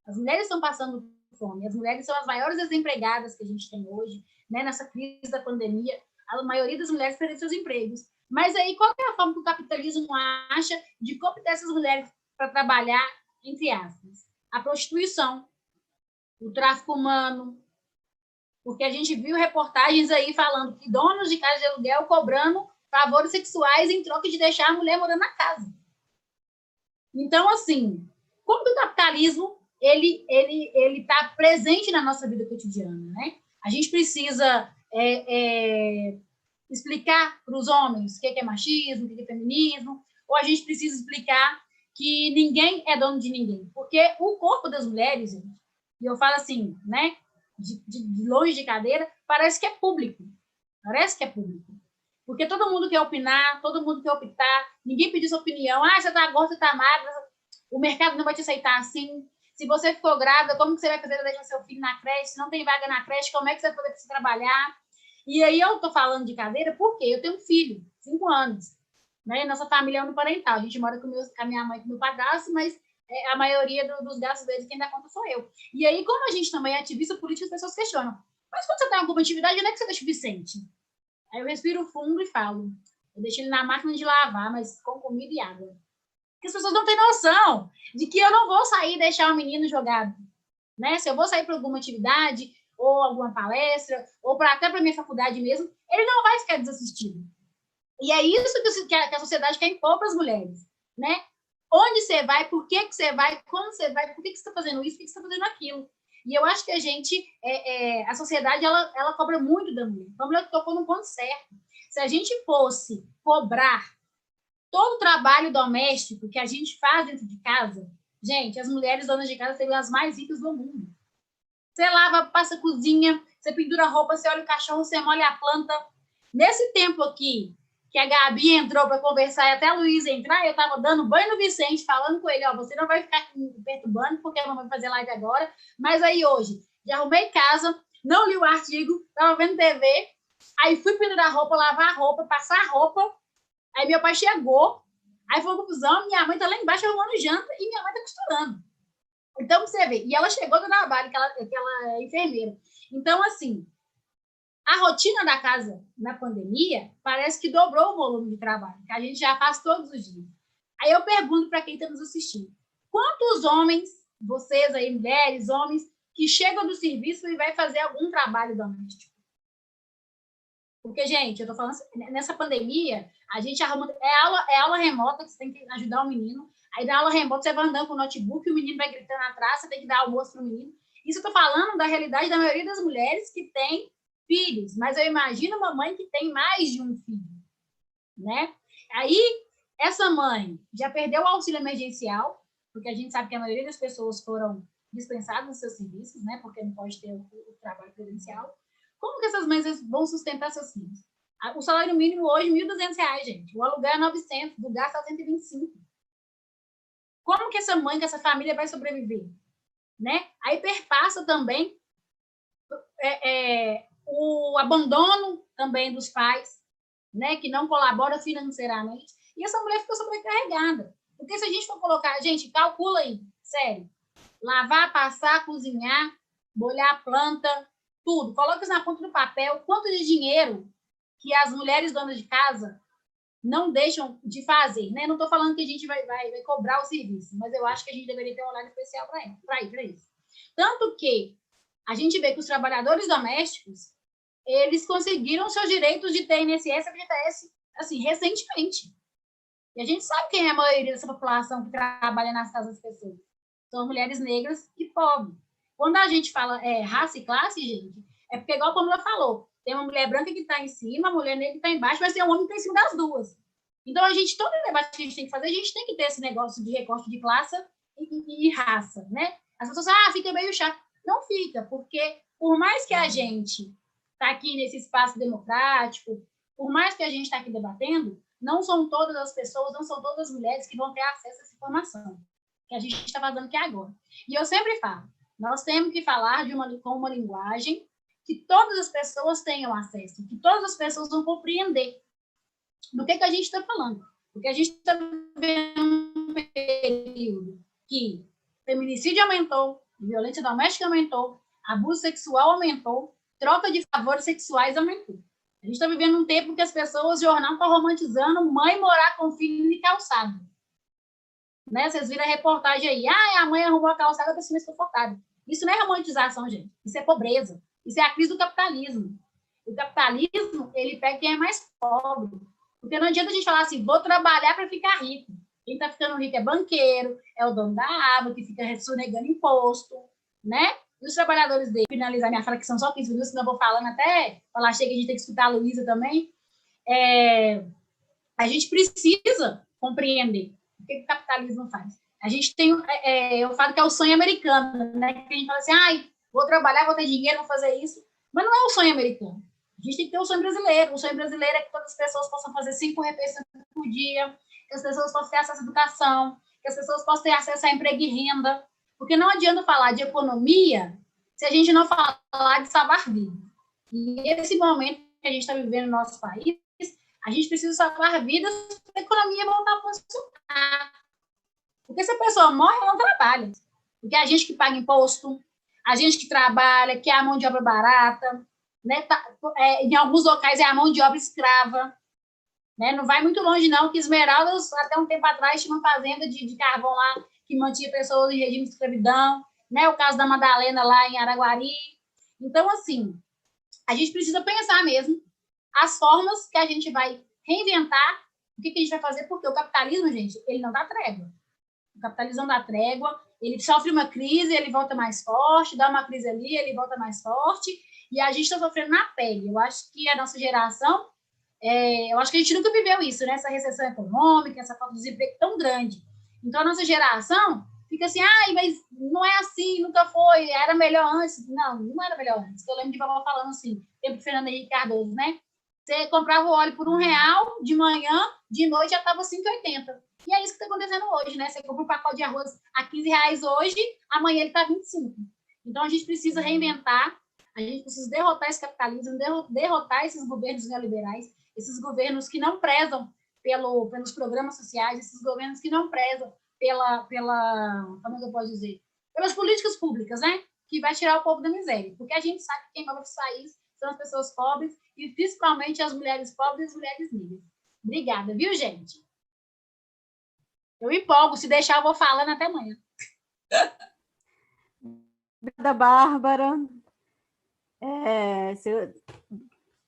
As mulheres estão passando fome. As mulheres são as maiores desempregadas que a gente tem hoje, né? Nessa crise da pandemia, a maioria das mulheres perdeu seus empregos. Mas aí, qual é a forma que o capitalismo acha de cooptar essas mulheres para trabalhar, entre aspas? A prostituição, o tráfico humano, porque a gente viu reportagens aí falando que donos de casa de aluguel cobrando favores sexuais em troca de deixar a mulher morando na casa. Então, assim, como que o capitalismo ele está presente na nossa vida cotidiana, né? A gente precisa explicar para os homens o que é machismo, o que é feminismo, ou a gente precisa explicar que ninguém é dono de ninguém, porque o corpo das mulheres, gente, e eu falo assim, né, de longe de cadeira, parece que é público, porque todo mundo quer opinar, todo mundo quer optar, ninguém pediu sua opinião, você tá gorda, você tá magra, o mercado não vai te aceitar assim, se você ficou grávida, como que você vai fazer para deixar seu filho na creche, se não tem vaga na creche, como é que você vai poder trabalhar? E aí eu tô falando de cadeira porque eu tenho um filho, 5 anos, né? Nossa família é monoparental, a gente mora com a minha mãe e com o meu padrasto, mas a maioria dos gastos deles, quem dá conta sou eu. E aí, como a gente também é ativista político, as pessoas questionam, mas quando você tem alguma atividade, onde é que você deixa o Vicente? Aí eu respiro fundo e falo, eu deixo ele na máquina de lavar, mas com comida e água. Porque as pessoas não têm noção de que eu não vou sair e deixar o menino jogado, né? Se eu vou sair para alguma atividade, ou alguma palestra, ou até para minha faculdade mesmo, ele não vai ficar desassistido. E é isso que a sociedade quer impor para as mulheres, né? Onde você vai, por que você vai, quando você vai, por que você está fazendo isso, por que você está fazendo aquilo. E eu acho que a gente, a sociedade, ela cobra muito da mulher. A mulher tocou no ponto certo. Se a gente fosse cobrar todo o trabalho doméstico que a gente faz dentro de casa, gente, as mulheres donas de casa seriam as mais ricas do mundo. Você lava, passa a cozinha, você pendura a roupa, você olha o cachorro, você molha a planta. Nesse tempo aqui, que a Gabi entrou para conversar e até a Luísa entrar, eu estava dando banho no Vicente, falando com ele, ó, você não vai ficar me perturbando, porque eu não vou fazer live agora, mas aí hoje, já arrumei casa, não li o artigo, estava vendo TV, aí fui pendurar roupa, lavar a roupa, passar a roupa, aí meu pai chegou, aí foi uma confusão, minha mãe tá lá embaixo arrumando janta e minha mãe tá costurando. Então, você vê, e ela chegou do trabalho, que ela é enfermeira. Então, assim, a rotina da casa na pandemia parece que dobrou o volume de trabalho, que a gente já faz todos os dias. Aí eu pergunto para quem está nos assistindo, quantos homens, vocês aí, mulheres, homens, que chegam do serviço e vai fazer algum trabalho doméstico? Porque, gente, eu estou falando assim, nessa pandemia, a gente arruma... É aula remota, que você tem que ajudar o menino. Aí, na aula remota, você vai andando com o notebook, o menino vai gritando atrás, você tem que dar almoço para o menino. Isso eu estou falando da realidade da maioria das mulheres que tem filhos. Mas eu imagino uma mãe que tem mais de um filho, né? Aí, essa mãe já perdeu o auxílio emergencial, porque a gente sabe que a maioria das pessoas foram dispensadas dos seus serviços, né? Porque não pode ter o trabalho presencial. Como que essas mães vão sustentar seus filhos? O salário mínimo hoje, R$ 1.200, gente. O aluguel é 900, do gasto é 125. Como que essa mãe, que essa família vai sobreviver? Né? Aí perpassa também o abandono também dos pais, né? Que não colabora financeiramente. E essa mulher ficou sobrecarregada. Porque se a gente for colocar... Gente, calcula aí, sério. Lavar, passar, cozinhar, molhar a planta... tudo, coloca isso na ponta do papel, quanto de dinheiro que as mulheres donas de casa não deixam de fazer, né? Não estou falando que a gente vai cobrar o serviço, mas eu acho que a gente deveria ter um olhar especial para isso. Tanto que a gente vê que os trabalhadores domésticos, eles conseguiram seus direitos de ter INSS e FGTS, assim, recentemente. E a gente sabe quem é a maioria dessa população que trabalha nas casas das pessoas. São mulheres negras e pobres. Quando a gente fala raça e classe, gente, é porque, igual a Pamela falou, tem uma mulher branca que está em cima, a mulher negra que está embaixo, mas tem um homem que está em cima das duas. Então, todo o debate que a gente tem que fazer, a gente tem que ter esse negócio de recorte de classe e raça, né? As pessoas fica meio chato. Não fica, porque por mais que a gente está aqui nesse espaço democrático, por mais que a gente está aqui debatendo, não são todas as pessoas, não são todas as mulheres que vão ter acesso a essa informação que a gente está fazendo aqui agora. E eu sempre falo, nós temos que falar com uma linguagem que todas as pessoas tenham acesso, que todas as pessoas vão compreender do que a gente está falando. Porque a gente está vivendo um período que feminicídio aumentou, violência doméstica aumentou, abuso sexual aumentou, troca de favores sexuais aumentou. A gente está vivendo um tempo que as pessoas, o jornal está romantizando mãe morar com filho de calçado. Né? Vocês viram a reportagem aí, a mãe arrumou a calçada para se mais confortável. Isso não é romantização, gente. Isso é pobreza. Isso é a crise do capitalismo. O capitalismo, ele pega quem é mais pobre. Porque não adianta a gente falar assim, vou trabalhar para ficar rico. Quem está ficando rico é banqueiro, é o dono da água, que fica sonegando imposto, né? E os trabalhadores dele, finalizar minha fala, que são só 15 minutos, senão eu vou falando até falar, chega, a gente tem que escutar a Luísa também. A gente precisa compreender o que o capitalismo faz. A gente tem, eu falo que é o sonho americano, né? Que a gente fala assim, vou trabalhar, vou ter dinheiro, vou fazer isso. Mas não é o sonho americano. A gente tem que ter o sonho brasileiro. O sonho brasileiro é que todas as pessoas possam fazer 5 refeições por dia, que as pessoas possam ter acesso à educação, que as pessoas possam ter acesso a emprego e renda. Porque não adianta falar de economia se a gente não falar de salvar vidas. E esse momento que a gente está vivendo no nosso país, a gente precisa salvar vidas para a economia voltar a funcionar. Porque se a pessoa morre, ela não trabalha. Porque é a gente que paga imposto, a gente que trabalha, que é a mão de obra barata, né? Em alguns locais é a mão de obra escrava. Né? Não vai muito longe, não, que Esmeraldas, até um tempo atrás, tinha uma fazenda de carvão lá que mantinha pessoas em regime de escravidão. Né? O caso da Madalena lá em Araguari. Então, assim, a gente precisa pensar mesmo as formas que a gente vai reinventar, o que a gente vai fazer, porque o capitalismo, gente, ele não dá trégua. O capitalismo não dá trégua, ele sofre uma crise, ele volta mais forte, dá uma crise ali, ele volta mais forte, e a gente está sofrendo na pele. Eu acho que a nossa geração, eu acho que a gente nunca viveu isso, né? Essa recessão econômica, essa falta de desemprego tão grande. Então, a nossa geração fica assim, mas não é assim, nunca foi, era melhor antes. Não era melhor antes. Eu lembro de vovó falando assim, tempo de Fernando Henrique Cardoso, né? Você comprava o óleo por R$ 1 de manhã, de noite já estava 5,80. E é isso que está acontecendo hoje, né? Você compra um pacote de arroz a R$ 15 hoje, amanhã ele está 25. Então, a gente precisa reinventar, a gente precisa derrotar esse capitalismo, derrotar esses governos neoliberais, esses governos que não prezam pelos programas sociais, esses governos que não prezam como é que eu posso dizer? Pelas políticas públicas, né? Que vai tirar o povo da miséria. Porque a gente sabe que quem move esse país são as pessoas pobres e principalmente as mulheres pobres e as mulheres negras. Obrigada, viu, gente? Eu empolgo, se deixar eu vou falando até amanhã. Obrigada, Bárbara.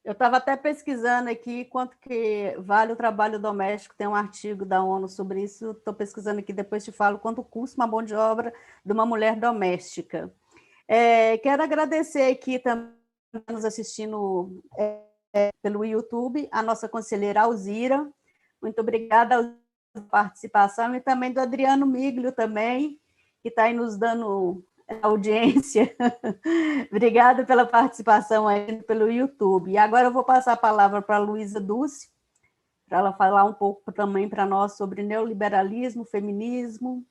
Eu estava até pesquisando aqui quanto que vale o trabalho doméstico, tem um artigo da ONU sobre isso, estou pesquisando aqui, depois te falo quanto custa uma mão de obra de uma mulher doméstica. Quero agradecer aqui também, nos assistindo pelo YouTube, a nossa conselheira Alzira, muito obrigada pela participação, e também do Adriano Miglio também, que está aí nos dando audiência. Obrigada pela participação aí pelo YouTube. E agora eu vou passar a palavra para a Luísa Dulce, para ela falar um pouco também para nós sobre neoliberalismo, feminismo.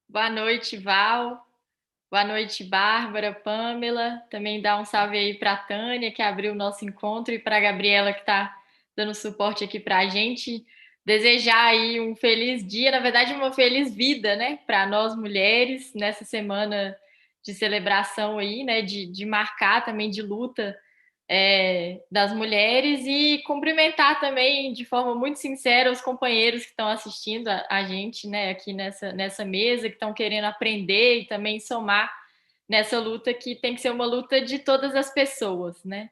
Boa noite, Val. Boa noite, Bárbara, Pamela. Também dá um salve aí para a Tânia, que abriu o nosso encontro, e para a Gabriela, que está dando suporte aqui para a gente. Desejar aí um feliz dia, na verdade, uma feliz vida, né, para nós mulheres, nessa semana de celebração aí, né, de marcar também de luta das mulheres, e cumprimentar também de forma muito sincera os companheiros que estão assistindo a gente, né, aqui nessa mesa, que estão querendo aprender e também somar nessa luta, que tem que ser uma luta de todas as pessoas, né?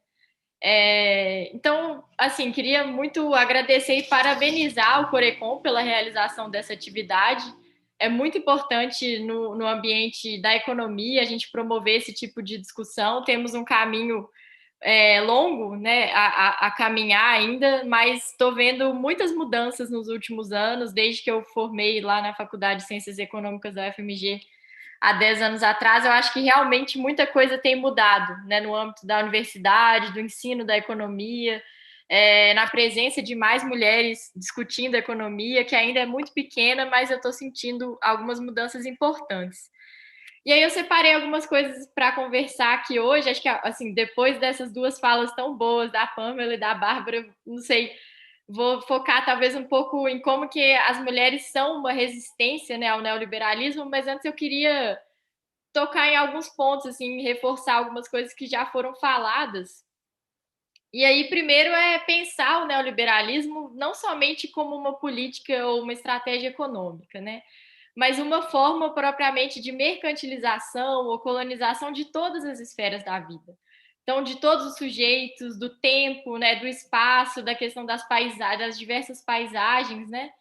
Então, assim, queria muito agradecer e parabenizar o Corecon pela realização dessa atividade. É muito importante no ambiente da economia a gente promover esse tipo de discussão. Temos um caminho longo, né, a caminhar ainda, mas estou vendo muitas mudanças nos últimos anos, desde que eu formei lá na Faculdade de Ciências Econômicas da UFMG há 10 anos atrás. Eu acho que realmente muita coisa tem mudado, né, no âmbito da universidade, do ensino da economia, na presença de mais mulheres discutindo a economia, que ainda é muito pequena, mas eu estou sentindo algumas mudanças importantes. E aí eu separei algumas coisas para conversar aqui hoje. Acho que, assim, depois dessas duas falas tão boas da Pamela e da Bárbara, não sei, vou focar talvez um pouco em como que as mulheres são uma resistência, né, ao neoliberalismo, mas antes eu queria tocar em alguns pontos, assim, reforçar algumas coisas que já foram faladas. E aí, primeiro, pensar o neoliberalismo não somente como uma política ou uma estratégia econômica, né, mas uma forma propriamente de mercantilização ou colonização de todas as esferas da vida. Então, de todos os sujeitos, do tempo, né, do espaço, da questão das paisagens, das diversas paisagens, né?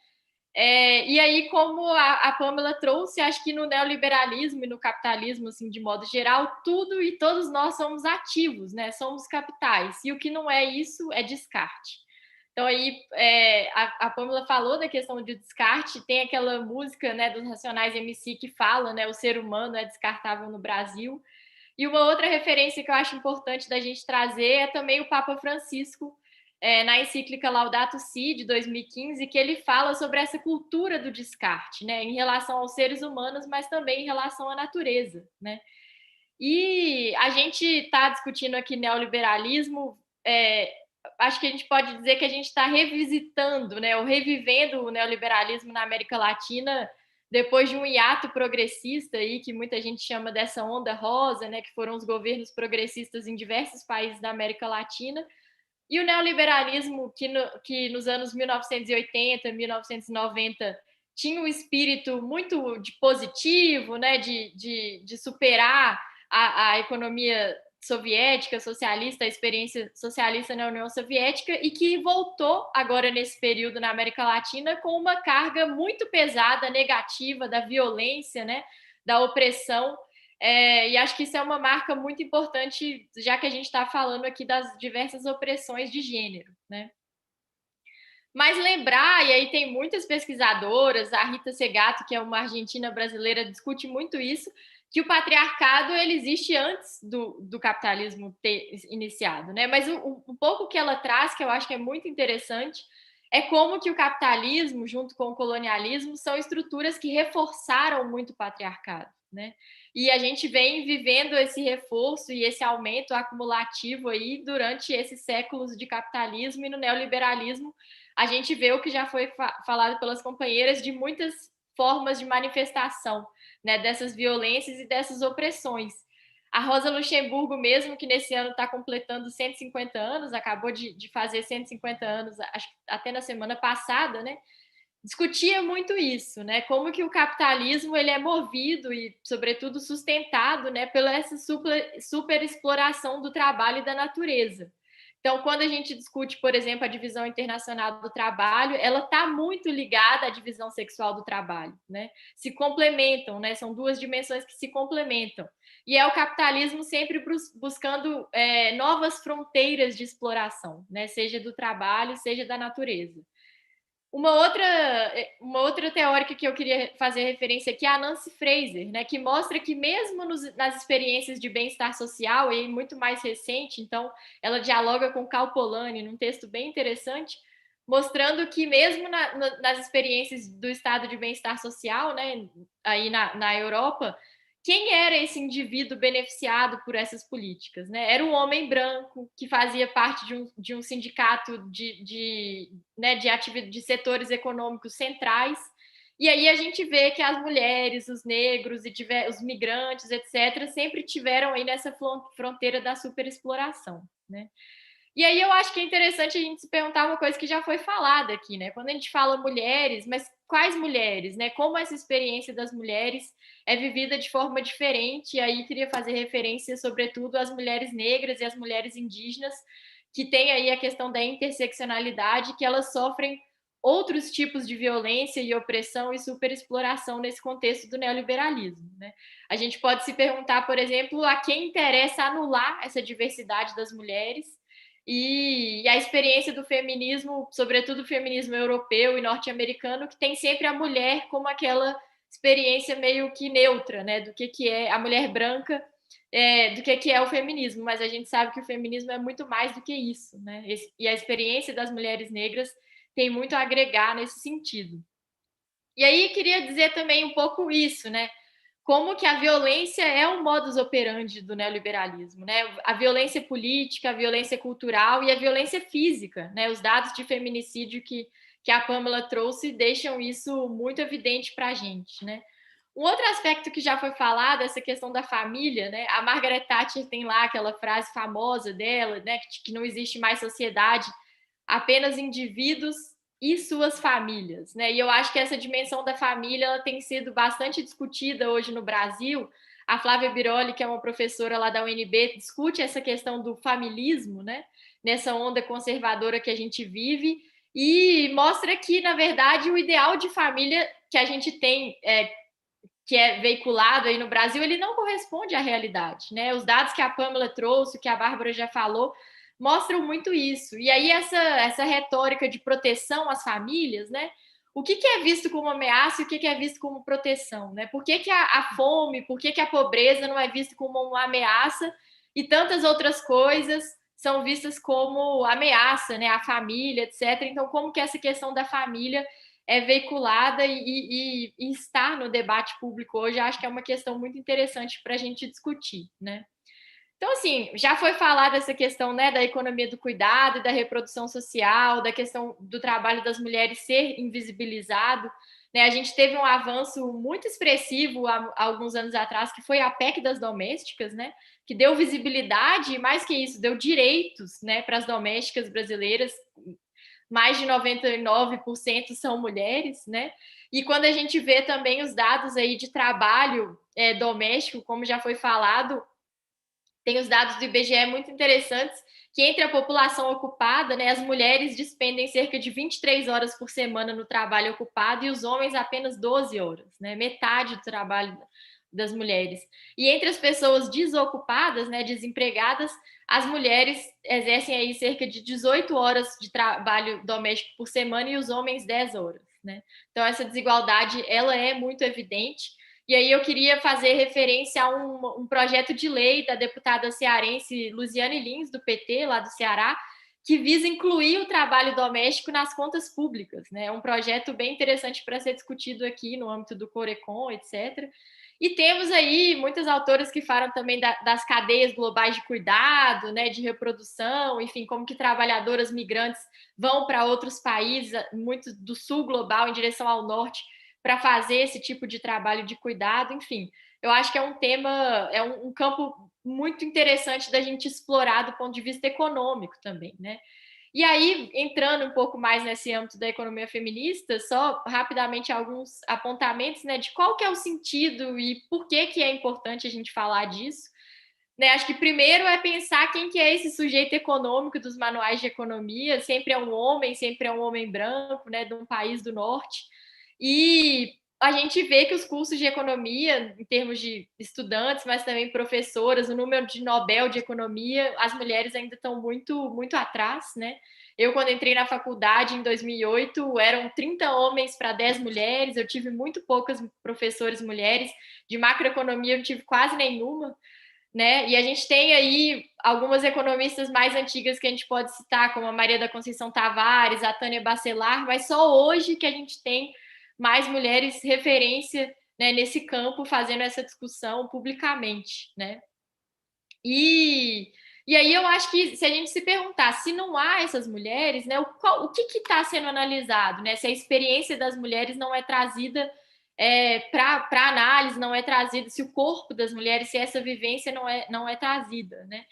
E aí, como a Pamela trouxe, acho que no neoliberalismo e no capitalismo, assim, de modo geral, tudo e todos nós somos ativos, né? Somos capitais. E o que não é isso é descarte. Então, aí, a Pamela falou da questão de descarte, tem aquela música, né, dos Racionais MC que fala, né, o ser humano é descartável no Brasil. E uma outra referência que eu acho importante da gente trazer é também o Papa Francisco, na encíclica Laudato Si, de 2015, que ele fala sobre essa cultura do descarte, né, em relação aos seres humanos, mas também em relação à natureza, né? E a gente está discutindo aqui neoliberalismo, acho que a gente pode dizer que a gente está revisitando, né, ou revivendo o neoliberalismo na América Latina depois de um hiato progressista aí, que muita gente chama dessa onda rosa, né, que foram os governos progressistas em diversos países da América Latina, e o neoliberalismo que nos anos 1980, 1990 tinha um espírito muito positivo, né, de superar a economia soviética, socialista, a experiência socialista na União Soviética, e que voltou agora nesse período na América Latina com uma carga muito pesada, negativa, da violência, né, da opressão. E acho que isso é uma marca muito importante, já que a gente está falando aqui das diversas opressões de gênero, né? Mas lembrar, e aí tem muitas pesquisadoras, a Rita Segato, que é uma argentina brasileira, discute muito isso, que o patriarcado ele existe antes do capitalismo ter iniciado, né? Mas um pouco que ela traz, que eu acho que é muito interessante, é como que o capitalismo, junto com o colonialismo, são estruturas que reforçaram muito o patriarcado, né? E a gente vem vivendo esse reforço e esse aumento acumulativo aí durante esses séculos de capitalismo, e no neoliberalismo a gente vê o que já foi falado pelas companheiras de muitas formas de manifestação, né, dessas violências e dessas opressões. A Rosa Luxemburgo mesmo, que nesse ano está completando 150 anos, acabou de fazer 150 anos, acho que até na semana passada, né, discutia muito isso, né, como que o capitalismo ele é movido e, sobretudo, sustentado, né, pela essa super exploração do trabalho e da natureza. Então, quando a gente discute, por exemplo, a divisão internacional do trabalho, ela está muito ligada à divisão sexual do trabalho, né? Se complementam, né? São duas dimensões que se complementam. E é o capitalismo sempre buscando novas fronteiras de exploração, né? Seja do trabalho, seja da natureza. Uma outra teórica que eu queria fazer referência aqui é a Nancy Fraser, né, que mostra que mesmo nas experiências de bem-estar social, e muito mais recente, então ela dialoga com Cal Polanyi num texto bem interessante, mostrando que mesmo nas experiências do estado de bem-estar social, né, aí na Europa, quem era esse indivíduo beneficiado por essas políticas, né? Era um homem branco que fazia parte de um sindicato de setores econômicos centrais. E aí a gente vê que as mulheres, os negros e os migrantes, etc., sempre tiveram aí nessa fronteira da superexploração, né? E aí eu acho que é interessante a gente se perguntar uma coisa que já foi falada aqui, né? Quando a gente fala mulheres, mas quais mulheres, né? Como essa experiência das mulheres é vivida de forma diferente, e aí queria fazer referência, sobretudo, às mulheres negras e às mulheres indígenas, que tem aí a questão da interseccionalidade, que elas sofrem outros tipos de violência e opressão e superexploração nesse contexto do neoliberalismo, né? A gente pode se perguntar, por exemplo, a quem interessa anular essa diversidade das mulheres, e a experiência do feminismo, sobretudo o feminismo europeu e norte-americano, que tem sempre a mulher como aquela experiência meio que neutra, né, do que é a mulher branca, do que é o feminismo, mas a gente sabe que o feminismo é muito mais do que isso, né, e a experiência das mulheres negras tem muito a agregar nesse sentido. E aí queria dizer também um pouco isso, né, como que a violência é um modus operandi do neoliberalismo, né? A violência política, a violência cultural e a violência física, né? Os dados de feminicídio que a Pamela trouxe deixam isso muito evidente para a gente, né? Um outro aspecto que já foi falado, essa questão da família, né? A Margaret Thatcher tem lá aquela frase famosa dela, né? Que não existe mais sociedade, apenas indivíduos e suas famílias, né? E eu acho que essa dimensão da família ela tem sido bastante discutida hoje no Brasil. A Flávia Biroli, que é uma professora lá da UNB, discute essa questão do familismo, né? Nessa onda conservadora que a gente vive, e mostra que, na verdade, o ideal de família que a gente tem, que é veiculado aí no Brasil, ele não corresponde à realidade, né? Os dados que a Pamela trouxe, que a Bárbara já falou, mostram muito isso. E aí essa retórica de proteção às famílias, né? O que é visto como ameaça e o que é visto como proteção, né? Por que a fome, por que a pobreza não é vista como uma ameaça e tantas outras coisas são vistas como ameaça, né? A família, etc. Então, como que essa questão da família é veiculada e estar no debate público hoje, acho que é uma questão muito interessante para a gente discutir, né? Então, assim, já foi falada essa questão, né, da economia do cuidado, da reprodução social, da questão do trabalho das mulheres ser invisibilizado, né? A gente teve um avanço muito expressivo há alguns anos atrás, que foi a PEC das domésticas, né, que deu visibilidade e, mais que isso, deu direitos, né, para as domésticas brasileiras. Mais de 99% são mulheres, né? E quando a gente vê também os dados aí de trabalho doméstico, como já foi falado, tem os dados do IBGE muito interessantes, que entre a população ocupada, né, as mulheres despendem cerca de 23 horas por semana no trabalho ocupado e os homens apenas 12 horas, né? Metade do trabalho das mulheres. E entre as pessoas desocupadas, né, desempregadas, as mulheres exercem aí cerca de 18 horas de trabalho doméstico por semana e os homens 10 horas, né? Então essa desigualdade ela é muito evidente E aí eu queria fazer referência a um projeto de lei da deputada cearense Luziane Lins, do PT, lá do Ceará, que visa incluir o trabalho doméstico nas contas públicas, né? É um projeto bem interessante para ser discutido aqui no âmbito do Corecon, etc. E temos aí muitas autoras que falam também das cadeias globais de cuidado, né, de reprodução, enfim, como que trabalhadoras migrantes vão para outros países, muito do sul global em direção ao norte, para fazer esse tipo de trabalho de cuidado, enfim. Eu acho que é um tema, é um campo muito interessante da gente explorar do ponto de vista econômico também, né? E aí, entrando um pouco mais nesse âmbito da economia feminista, só rapidamente alguns apontamentos, né, de qual que é o sentido e por que é importante a gente falar disso. Né, acho que primeiro é pensar quem que é esse sujeito econômico dos manuais de economia, sempre é um homem branco, né, de um país do norte, e a gente vê que os cursos de economia, em termos de estudantes, mas também professoras, o número de Nobel de economia, as mulheres ainda estão muito, muito atrás, né? Eu, quando entrei na faculdade, em 2008, eram 30 homens para 10 mulheres, eu tive muito poucas professoras mulheres, de macroeconomia eu não tive quase nenhuma, né? E a gente tem aí algumas economistas mais antigas que a gente pode citar, como a Maria da Conceição Tavares, a Tânia Bacelar, mas só hoje que a gente tem mais mulheres referência, né, nesse campo, fazendo essa discussão publicamente, né? E aí eu acho que se a gente se perguntar se não há essas mulheres, né, o que está sendo analisado, né? Se a experiência das mulheres não é trazida para análise, não é trazida, se o corpo das mulheres, se essa vivência não é trazida, né?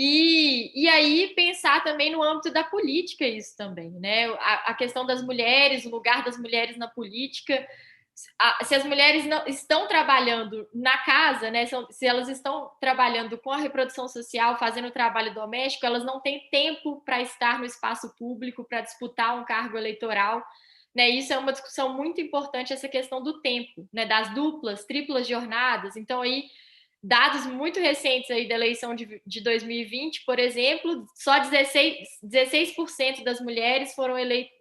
E aí pensar também no âmbito da política isso também, né? A questão das mulheres, o lugar das mulheres na política, se as mulheres não estão trabalhando na casa, né? Se elas estão trabalhando com a reprodução social, fazendo trabalho doméstico, elas não têm tempo para estar no espaço público, para disputar um cargo eleitoral. Né, isso é uma discussão muito importante, essa questão do tempo, né, das duplas, triplas jornadas. Então, aí, dados muito recentes aí da eleição de 2020, por exemplo, só 16% das mulheres foram eleitas,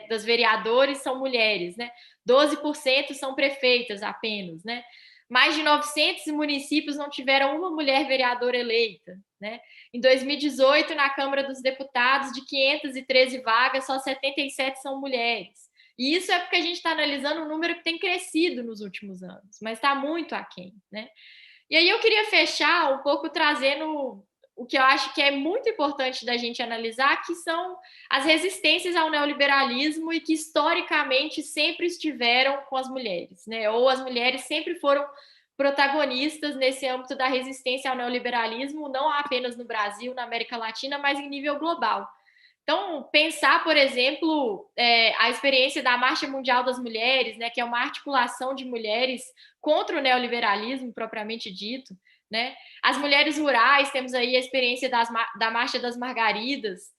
das vereadores são mulheres, né? 12% são prefeitas apenas, né? Mais de 900 municípios não tiveram uma mulher vereadora eleita, né? Em 2018, na Câmara dos Deputados, de 513 vagas, só 77 são mulheres. E isso é porque a gente está analisando um número que tem crescido nos últimos anos, mas está muito aquém, né? E aí eu queria fechar um pouco trazendo o que eu acho que é muito importante da gente analisar, que são as resistências ao neoliberalismo e que historicamente sempre estiveram com as mulheres, né? Ou as mulheres sempre foram protagonistas nesse âmbito da resistência ao neoliberalismo, não apenas no Brasil, na América Latina, mas em nível global. Então, pensar, por exemplo, a experiência da Marcha Mundial das Mulheres, né, que é uma articulação de mulheres contra o neoliberalismo, propriamente dito, né? As mulheres rurais, temos aí a experiência da Marcha das Margaridas,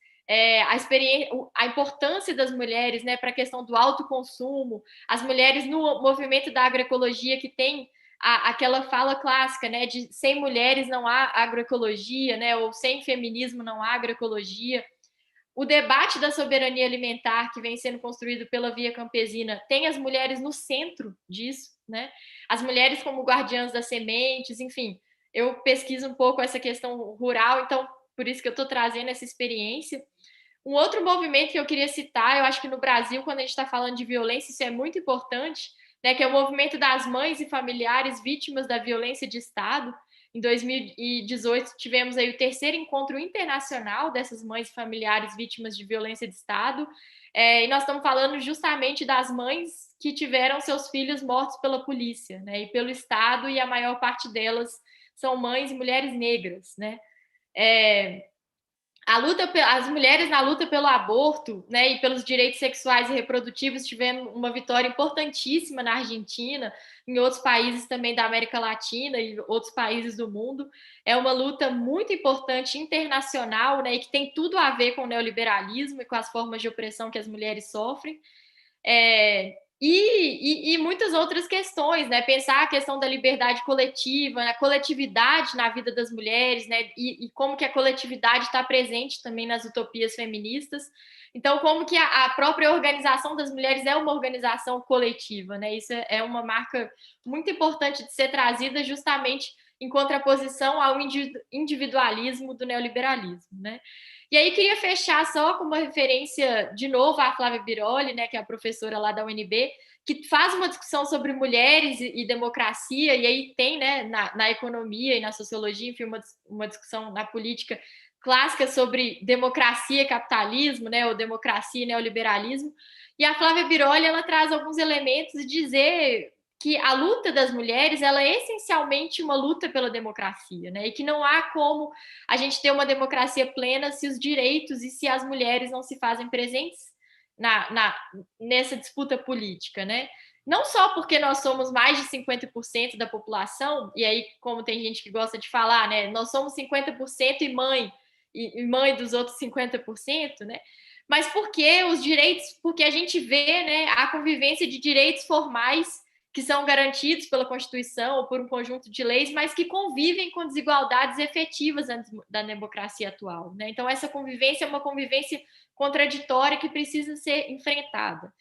a importância das mulheres, né, para a questão do autoconsumo, as mulheres no movimento da agroecologia, que tem aquela fala clássica, né, de sem mulheres não há agroecologia, né, ou sem feminismo não há agroecologia. O debate da soberania alimentar que vem sendo construído pela Via Campesina tem as mulheres no centro disso, né? As mulheres como guardiãs das sementes, enfim. Eu pesquiso um pouco essa questão rural, então por isso que eu estou trazendo essa experiência. Um outro movimento que eu queria citar, eu acho que no Brasil, quando a gente está falando de violência, isso é muito importante, né? Que é o movimento das mães e familiares vítimas da violência de Estado. Em 2018, tivemos aí o terceiro encontro internacional dessas mães e familiares vítimas de violência de Estado. E nós estamos falando justamente das mães que tiveram seus filhos mortos pela polícia, né, e pelo Estado, e a maior parte delas são mães e mulheres negras, né? As mulheres na luta pelo aborto, né, e pelos direitos sexuais e reprodutivos tiveram uma vitória importantíssima na Argentina, em outros países também da América Latina e outros países do mundo. É uma luta muito importante internacional, né, e que tem tudo a ver com o neoliberalismo e com as formas de opressão que as mulheres sofrem. E muitas outras questões, né? Pensar a questão da liberdade coletiva, a coletividade na vida das mulheres, né? E como que a coletividade está presente também nas utopias feministas. Então, como que a própria organização das mulheres é uma organização coletiva, né? Isso é uma marca muito importante de ser trazida justamente em contraposição ao individualismo do neoliberalismo, né? E aí queria fechar só com uma referência, de novo, à Flávia Biroli, né, que é a professora lá da UNB, que faz uma discussão sobre mulheres e democracia, e aí tem, né, na economia e na sociologia, enfim, uma discussão na política clássica sobre democracia e capitalismo, né, ou democracia e neoliberalismo. E a Flávia Biroli, ela traz alguns elementos de dizer que a luta das mulheres ela é essencialmente uma luta pela democracia, né? E que não há como a gente ter uma democracia plena se os direitos e se as mulheres não se fazem presentes nessa disputa política, né? Não só porque nós somos mais de 50% da população, e aí, como tem gente que gosta de falar, né? Nós somos 50% e mãe dos outros 50%, né? Mas porque os direitos, porque a gente vê, né, a convivência de direitos formais que são garantidos pela Constituição ou por um conjunto de leis, mas que convivem com desigualdades efetivas da democracia atual, né? Então, essa convivência é uma convivência contraditória que precisa ser enfrentada.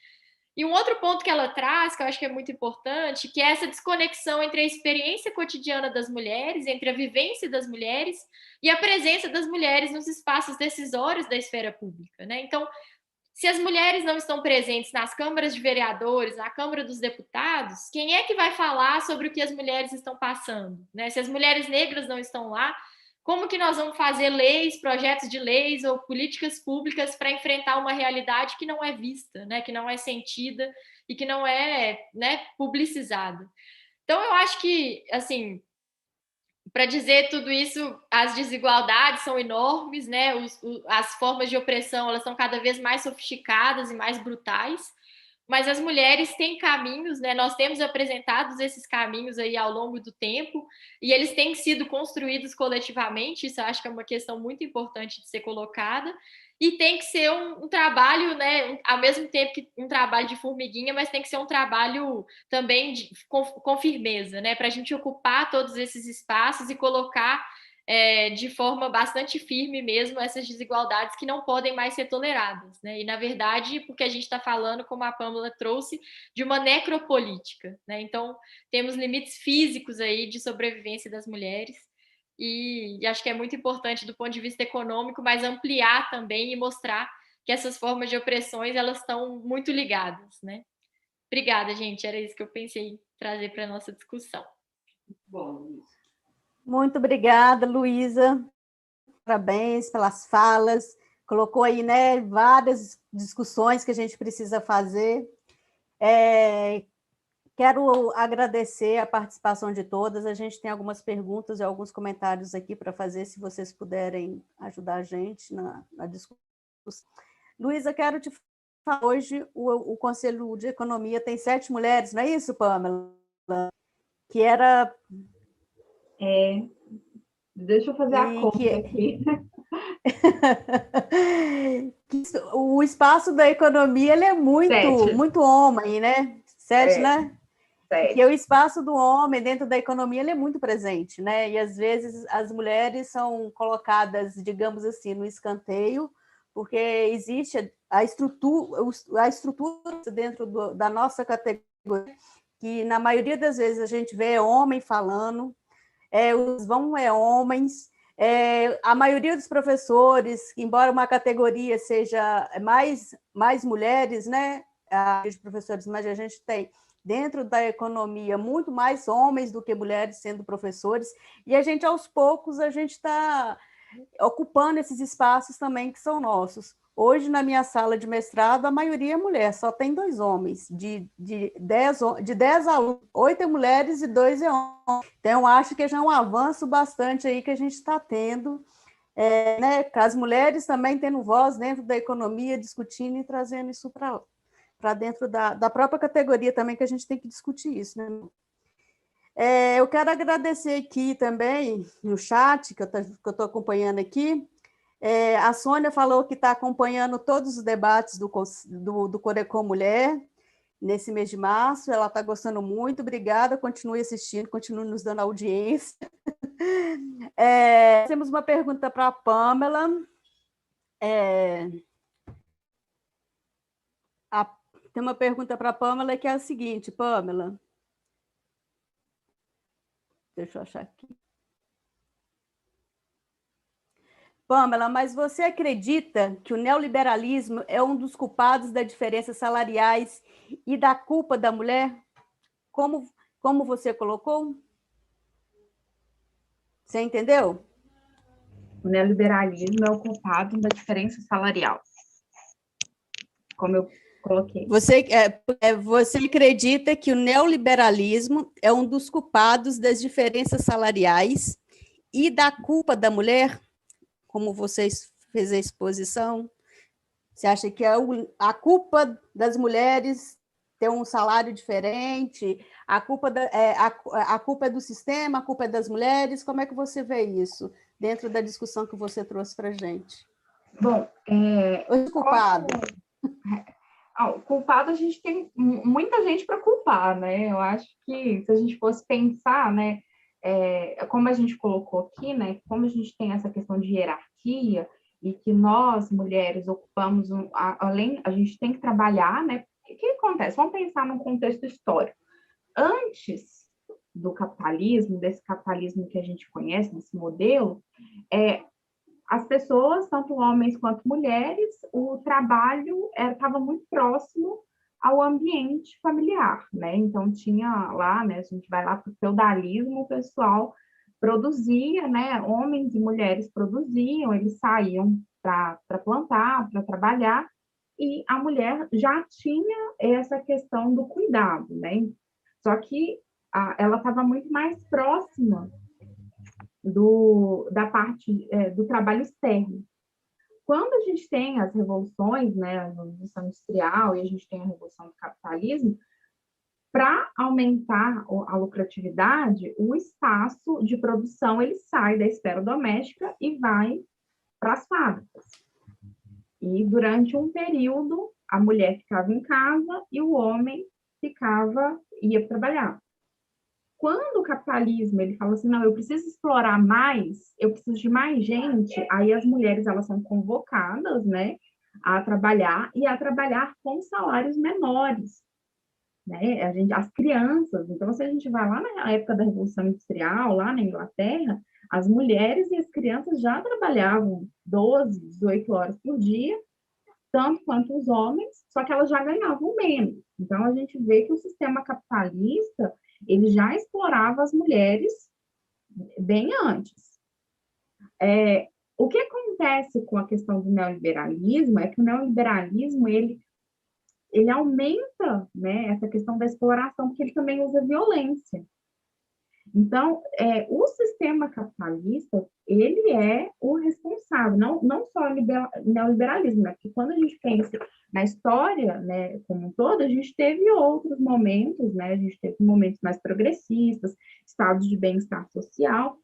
E um outro ponto que ela traz, que eu acho que é muito importante, que é essa desconexão entre a experiência cotidiana das mulheres, entre a vivência das mulheres e a presença das mulheres nos espaços decisórios da esfera pública, né? Então, se as mulheres não estão presentes nas câmaras de vereadores, na Câmara dos Deputados, quem é que vai falar sobre o que as mulheres estão passando, né? Se as mulheres negras não estão lá, como que nós vamos fazer leis, projetos de leis ou políticas públicas para enfrentar uma realidade que não é vista, né? Que não é sentida e que não é, né, publicizada? Então, eu acho que, assim, para dizer tudo isso, as desigualdades são enormes, né? As formas de opressão elas são cada vez mais sofisticadas e mais brutais, mas as mulheres têm caminhos, né? Nós temos apresentado esses caminhos aí ao longo do tempo e eles têm sido construídos coletivamente. Isso eu acho que é uma questão muito importante de ser colocada. E tem que ser um trabalho, né, ao mesmo tempo que um trabalho de formiguinha, mas tem que ser um trabalho também com firmeza, né, para a gente ocupar todos esses espaços e colocar de forma bastante firme mesmo essas desigualdades que não podem mais ser toleradas, né? E, na verdade, porque a gente está falando, como a Pâmela trouxe, de uma necropolítica, né? Então, temos limites físicos aí de sobrevivência das mulheres e acho que é muito importante do ponto de vista econômico, mas ampliar também e mostrar que essas formas de opressões elas estão muito ligadas, né? Obrigada, gente. Era isso que eu pensei em trazer para a nossa discussão. Bom, Luísa. Muito obrigada, Luísa. Parabéns pelas falas. Colocou aí, né, várias discussões que a gente precisa fazer. Quero agradecer a participação de todas. A gente tem algumas perguntas e alguns comentários aqui para fazer, se vocês puderem ajudar a gente na discussão. Luísa, quero te falar, hoje o Conselho de Economia tem 7 mulheres, não é isso, Pâmela? Que era... Deixa eu fazer a conta aqui. O espaço da economia ele é muito homem, né? 7, né? 7. Porque o espaço do homem dentro da economia ele é muito presente, né? E às vezes as mulheres são colocadas, digamos assim, no escanteio, porque existe a estrutura dentro da nossa categoria, que na maioria das vezes a gente vê homem falando, os homens, a maioria dos professores, embora uma categoria seja mais mulheres, né? De professores, mas a gente tem dentro da economia muito mais homens do que mulheres sendo professores, e a gente, aos poucos, a gente está ocupando esses espaços também que são nossos. Hoje, na minha sala de mestrado, a maioria é mulher, só tem 2 homens. De 10 alunos, 8 é mulheres e 2 é homens. Então, acho que já é um avanço bastante aí que a gente está tendo, né, com as mulheres também tendo voz dentro da economia, discutindo e trazendo isso para dentro da própria categoria também, que a gente tem que discutir isso, né? Eu quero agradecer aqui também, no chat, que eu estou acompanhando aqui, a Sônia falou que está acompanhando todos os debates do Corecon Mulher, nesse mês de março. Ela está gostando muito. Obrigada, continue assistindo, continue nos dando audiência. Temos uma pergunta para a Pamela. Tem uma pergunta para a Pamela que é a seguinte, Pamela. Deixa eu achar aqui. Pamela, mas você acredita que o neoliberalismo é um dos culpados das diferenças salariais e da culpa da mulher? Como você colocou? Você entendeu? O neoliberalismo é o culpado da diferença salarial. Como eu coloquei. Você acredita que o neoliberalismo é um dos culpados das diferenças salariais e da culpa da mulher? Como vocês fez a exposição, você acha que é a culpa das mulheres ter um salário diferente, a culpa é do sistema, a culpa é das mulheres? Como é que você vê isso dentro da discussão que você trouxe para a gente? Bom, o culpado. O culpado, a gente tem muita gente para culpar, né? Eu acho que se a gente fosse pensar, né, como a gente colocou aqui, né, como a gente tem essa questão de hierarquia e que nós, mulheres, ocupamos, além, a gente tem que trabalhar, né? O que acontece? Vamos pensar num contexto histórico. Antes do capitalismo, desse capitalismo que a gente conhece, desse modelo, as pessoas, tanto homens quanto mulheres, o trabalho estava muito próximo ao ambiente familiar, né? Então, tinha lá, né, a gente vai lá para o feudalismo, o pessoal produzia, né? Homens e mulheres produziam, eles saíam para plantar, para trabalhar, e a mulher já tinha essa questão do cuidado, né? Só que ela estava muito mais próxima da parte do trabalho externo. Quando a gente tem as revoluções, né, a Revolução Industrial e a gente tem a Revolução do Capitalismo, para aumentar a lucratividade, o espaço de produção ele sai da esfera doméstica e vai para as fábricas. E durante um período, a mulher ficava em casa e o homem ia trabalhar. Quando o capitalismo ele fala assim, não, eu preciso explorar mais, eu preciso de mais gente, aí as mulheres elas são convocadas, né, a trabalhar com salários menores, né? As crianças. Então, se a gente vai lá na época da Revolução Industrial, lá na Inglaterra, as mulheres e as crianças já trabalhavam 12, 18 horas por dia, tanto quanto os homens, só que elas já ganhavam menos. Então, a gente vê que o sistema capitalista ele já explorava as mulheres bem antes. O que acontece com a questão do neoliberalismo é que o neoliberalismo ele aumenta, né, essa questão da exploração, porque ele também usa violência. Então, o sistema capitalista, ele é o responsável, não só o neoliberalismo, né? Porque quando a gente pensa na história, né, como um todo, a gente teve outros momentos, né? A gente teve momentos mais progressistas, estados de bem-estar social,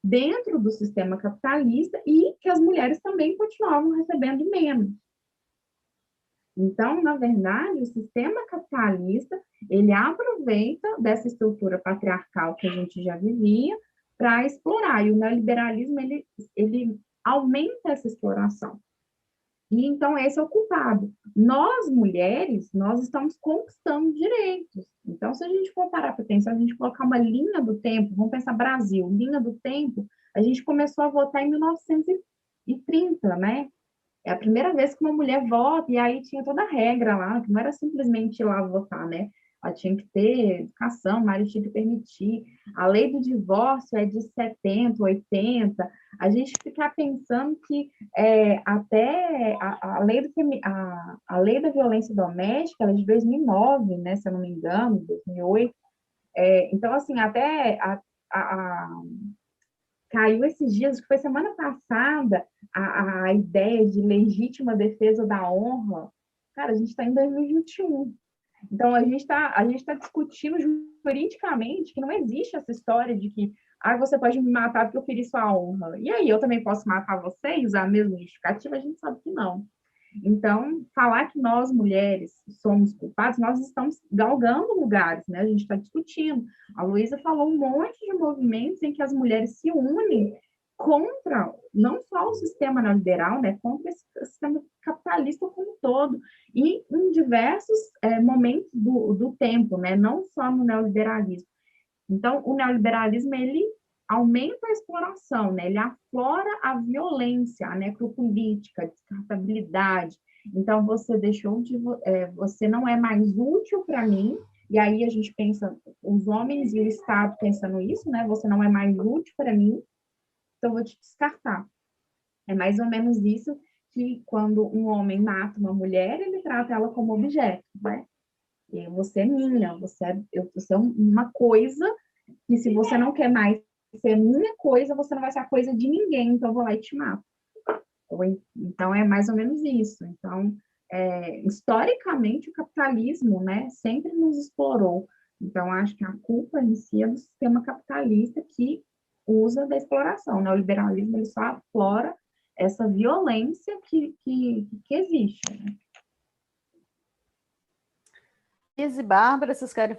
dentro do sistema capitalista, e que as mulheres também continuavam recebendo menos. Então, na verdade, o sistema capitalista, ele aproveita dessa estrutura patriarcal que a gente já vivia para explorar, e o neoliberalismo, ele aumenta essa exploração. E, então, esse é o culpado. Nós, mulheres, nós estamos conquistando direitos. Então, se a gente for parar para pensar, a gente colocar uma linha do tempo, vamos pensar Brasil, linha do tempo, a gente começou a votar em 1930, né? É a primeira vez que uma mulher vota, e aí tinha toda a regra lá, que não era simplesmente ir lá votar, né? Ela tinha que ter educação, o marido tinha que permitir. A lei do divórcio é de 70, 80. A gente fica pensando que até a lei da violência doméstica ela é de 2009, né? Se eu não me engano, 2008. Então, assim, até caiu esses dias, que foi semana passada, a ideia de legítima defesa da honra. Cara, a gente está em 2021. Então, a gente tá discutindo juridicamente que não existe essa história de que você pode me matar porque eu feri sua honra. E aí, eu também posso matar você e usar a mesma justificativa? A gente sabe que não. Então, falar que nós, mulheres, somos culpadas, nós estamos galgando lugares, né? A gente está discutindo. A Luísa falou um monte de movimentos em que as mulheres se unem contra, não só o sistema neoliberal, né? Contra esse sistema capitalista como um todo, e em diversos momentos do tempo, né? Não só no neoliberalismo. Então, o neoliberalismo, ele aumenta a exploração, né? Ele aflora a violência, a necropolítica, a descartabilidade. Então, você você não é mais útil para mim, e aí a gente pensa, os homens e o Estado pensando isso, né? Você não é mais útil para mim, então eu vou te descartar. É mais ou menos isso que quando um homem mata uma mulher, ele trata ela como objeto, né? E você é minha, você é uma coisa que se você não quer mais ser minha coisa, você não vai ser a coisa de ninguém, então eu vou lá e te mato. Então, é mais ou menos isso. Então, historicamente, o capitalismo, né, sempre nos explorou. Então, acho que a culpa em si é do sistema capitalista que usa da exploração, né? O liberalismo, ele só aflora essa violência que existe, né? Liz e Bárbara, vocês querem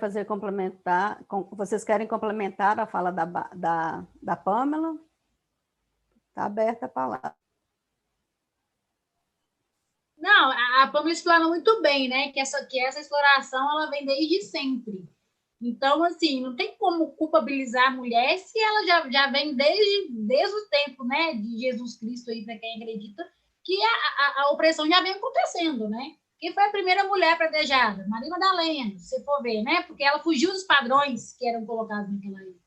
complementar a fala da Pâmela? Está aberta a palavra. Não, a Pâmela explana muito bem, né? Que essa exploração ela vem desde sempre. Então, assim, não tem como culpabilizar a mulher se ela já vem desde o tempo, né, de Jesus Cristo, aí, para quem acredita, que a opressão já vem acontecendo, né? Quem foi a primeira mulher apedrejada? Maria Madalena, se você for ver, né? Porque ela fugiu dos padrões que eram colocados naquela época.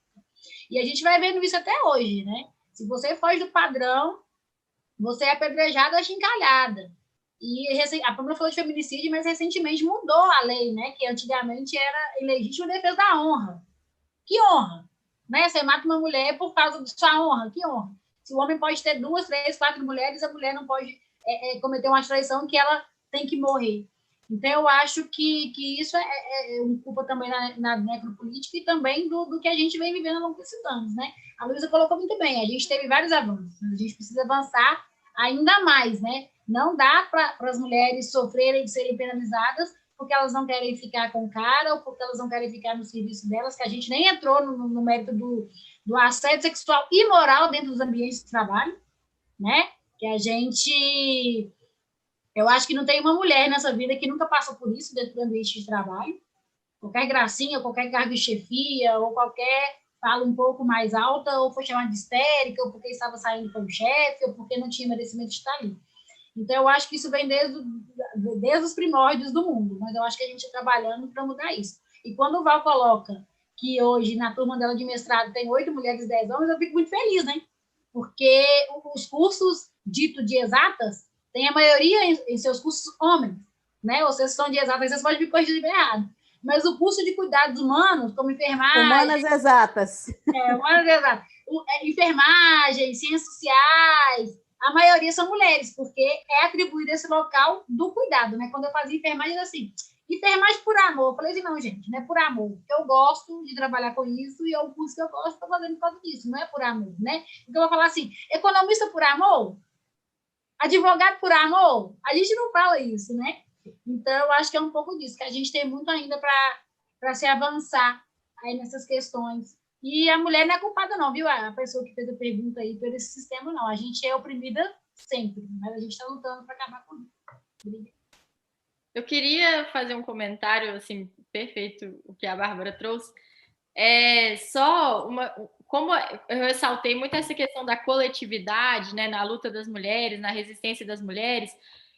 E a gente vai vendo isso até hoje, né? Se você foge do padrão, você é apedrejada, achincalhada. E a Pâmela falou de feminicídio, mas recentemente mudou a lei, né? Que antigamente era ilegítima defesa da honra. Que honra? Né? Você mata uma mulher por causa de sua honra. Que honra? Se o homem pode ter 2, 3, 4 mulheres, a mulher não pode cometer uma traição que ela tem que morrer. Então, eu acho que isso é uma culpa também na necropolítica e também do que a gente vem vivendo ao longo desses anos, né? A Luísa colocou muito bem, a gente teve vários avanços, a gente precisa avançar ainda mais, né? Não dá para as mulheres sofrerem de serem penalizadas porque elas não querem ficar com o cara ou porque elas não querem ficar no serviço delas, que a gente nem entrou no mérito do assédio sexual e moral dentro dos ambientes de trabalho, né? Que a gente... Eu acho que não tem uma mulher nessa vida que nunca passou por isso dentro do ambiente de trabalho. Qualquer gracinha, qualquer cargo de chefia, ou qualquer fala um pouco mais alta, ou foi chamada de histérica, ou porque estava saindo com o chefe, ou porque não tinha merecimento de estar ali. Então, eu acho que isso vem desde os primórdios do mundo, mas eu acho que a gente está trabalhando para mudar isso. E quando o Val coloca que hoje, na turma dela de mestrado, tem 8 mulheres e 10 homens, eu fico muito feliz, né? Porque os cursos dito de exatas tem a maioria em seus cursos homens, né? Ou vocês são de exatas, vocês podem me corrigir de errado. Mas o curso de cuidados humanos, como enfermagem... Humanas exatas. Humanas exatas. Enfermagem, ciências sociais, a maioria são mulheres, porque é atribuído esse local do cuidado, né? Quando eu fazia enfermagem, assim, enfermagem por amor. Eu falei assim, não, gente, não é por amor. Eu gosto de trabalhar com isso e é o curso que eu gosto, estou fazendo por causa disso, não é por amor, né? Então, eu vou falar assim, economista por amor? Advogado por amor? A gente não fala isso, né? Então, eu acho que é um pouco disso, que a gente tem muito ainda para se avançar aí nessas questões. E a mulher não é culpada, não, viu? A pessoa que fez a pergunta aí por esse sistema, não. A gente é oprimida sempre, mas a gente está lutando para acabar com isso. Eu queria fazer um comentário, assim, perfeito, o que a Bárbara trouxe. Como eu ressaltei muito essa questão da coletividade, né, na luta das mulheres, na resistência das mulheres,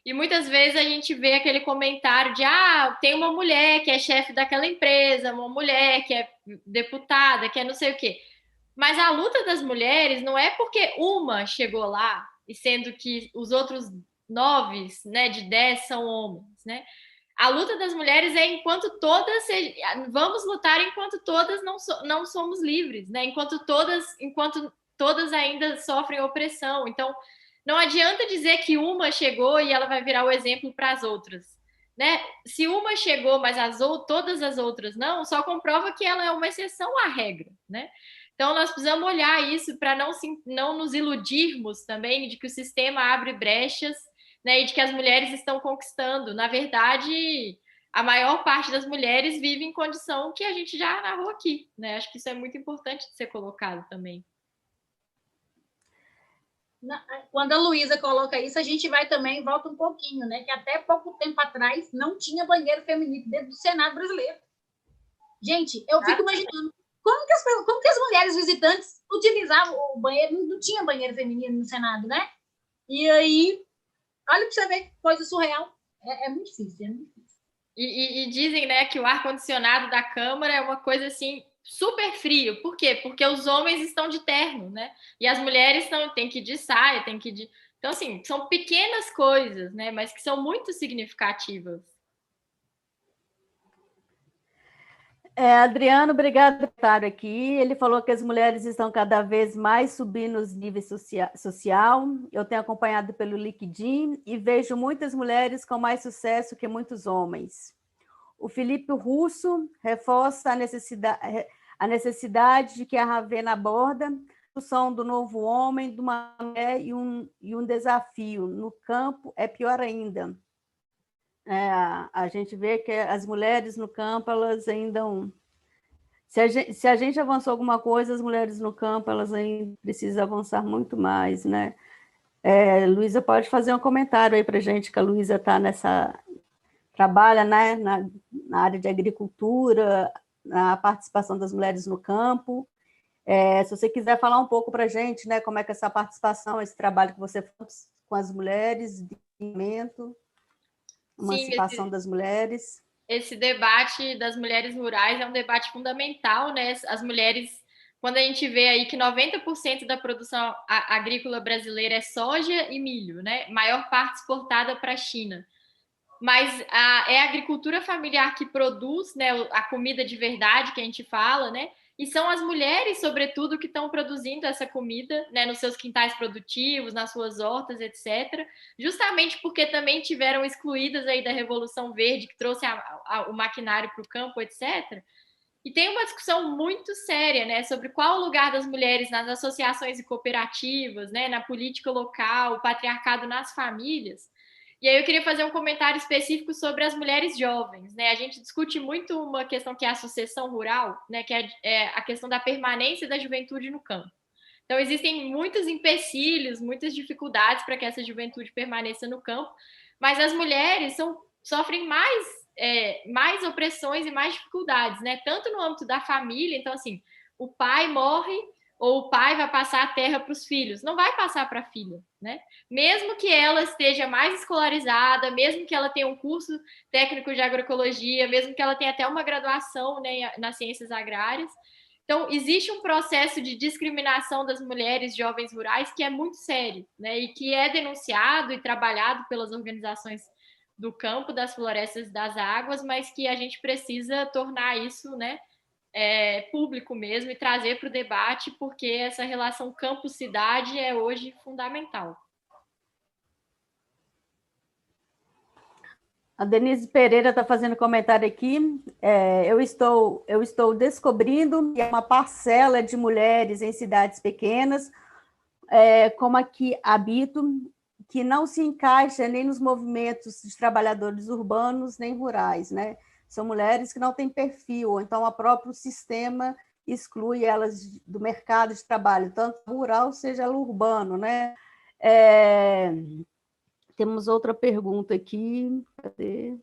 e muitas vezes a gente vê aquele comentário de tem uma mulher que é chefe daquela empresa, uma mulher que é deputada, que é não sei o quê. Mas a luta das mulheres não é porque uma chegou lá, e sendo que os outros 9, né, de 10 são homens, né? A luta das mulheres é enquanto todas... Vamos lutar enquanto todas não somos livres, né? Enquanto todas ainda sofrem opressão. Então, não adianta dizer que uma chegou e ela vai virar o exemplo para as outras, né? Se uma chegou, mas todas as outras não, só comprova que ela é uma exceção à regra, né? Então, nós precisamos olhar isso para não nos iludirmos também de que o sistema abre brechas né, e de que as mulheres estão conquistando. Na verdade, a maior parte das mulheres vive em condição que a gente já narrou aqui, né? Acho que isso é muito importante de ser colocado também. Quando a Luísa coloca isso, a gente vai também, volta um pouquinho, né? Que até pouco tempo atrás não tinha banheiro feminino dentro do Senado brasileiro. Gente, eu fico imaginando como que as mulheres visitantes utilizavam o banheiro, não tinha banheiro feminino no Senado, né? E aí, olha para você ver que coisa surreal. É muito difícil, é muito difícil. E dizem, né, que o ar-condicionado da Câmara é uma coisa assim super frio. Por quê? Porque os homens estão de terno, né? E as mulheres têm que ir de saia, tem que ir de... Então, assim, são pequenas coisas, né? Mas que são muito significativas. Adriano, obrigado por estar aqui. Ele falou que as mulheres estão cada vez mais subindo os níveis social. Eu tenho acompanhado pelo LinkedIn e vejo muitas mulheres com mais sucesso que muitos homens. O Felipe Russo reforça a necessidade de que a Ravena aborda a discussão do novo homem, de uma mulher e um desafio. No campo é pior ainda. A gente vê que as mulheres no campo, elas ainda... Se a gente avançou alguma coisa, as mulheres no campo, elas ainda precisam avançar muito mais, né? Luísa, pode fazer um comentário aí para a gente, que a Luísa está trabalha, né, na área de agricultura, na participação das mulheres no campo. Se você quiser falar um pouco para a gente, né, como é que essa participação, esse trabalho que você faz com as mulheres, de emancipação das mulheres. Esse debate das mulheres rurais é um debate fundamental, né? As mulheres, quando a gente vê aí que 90% da produção agrícola brasileira é soja e milho, né? Maior parte exportada para a China. Mas é a agricultura familiar que produz, né, a comida de verdade que a gente fala, né? E são as mulheres, sobretudo, que estão produzindo essa comida, né, nos seus quintais produtivos, nas suas hortas, etc. Justamente porque também tiveram excluídas aí da Revolução Verde, que trouxe o maquinário para o campo, etc. E tem uma discussão muito séria, né, sobre qual o lugar das mulheres nas associações e cooperativas, né, na política local, o patriarcado nas famílias. E aí eu queria fazer um comentário específico sobre as mulheres jovens, né? A gente discute muito uma questão que é a sucessão rural, né? Que é a questão da permanência da juventude no campo. Então, existem muitos empecilhos, muitas dificuldades para que essa juventude permaneça no campo, mas as mulheres sofrem mais opressões e mais dificuldades, né? Tanto no âmbito da família, então, assim, o pai morre ou o pai vai passar a terra para os filhos. Não vai passar para a filha, né? Mesmo que ela esteja mais escolarizada, mesmo que ela tenha um curso técnico de agroecologia, mesmo que ela tenha até uma graduação, né, nas ciências agrárias. Então, existe um processo de discriminação das mulheres jovens rurais que é muito sério, né? E que é denunciado e trabalhado pelas organizações do campo, das florestas, das águas, mas que a gente precisa tornar isso, né, público mesmo e trazer para o debate, porque essa relação campo-cidade é hoje fundamental. A Denise Pereira está fazendo comentário aqui. Eu estou descobrindo que é uma parcela de mulheres em cidades pequenas, como a que habito, que não se encaixa nem nos movimentos de trabalhadores urbanos nem rurais, né? São mulheres que não têm perfil, então o próprio sistema exclui elas do mercado de trabalho, tanto rural seja urbano, né? Temos outra pergunta aqui. Cadê?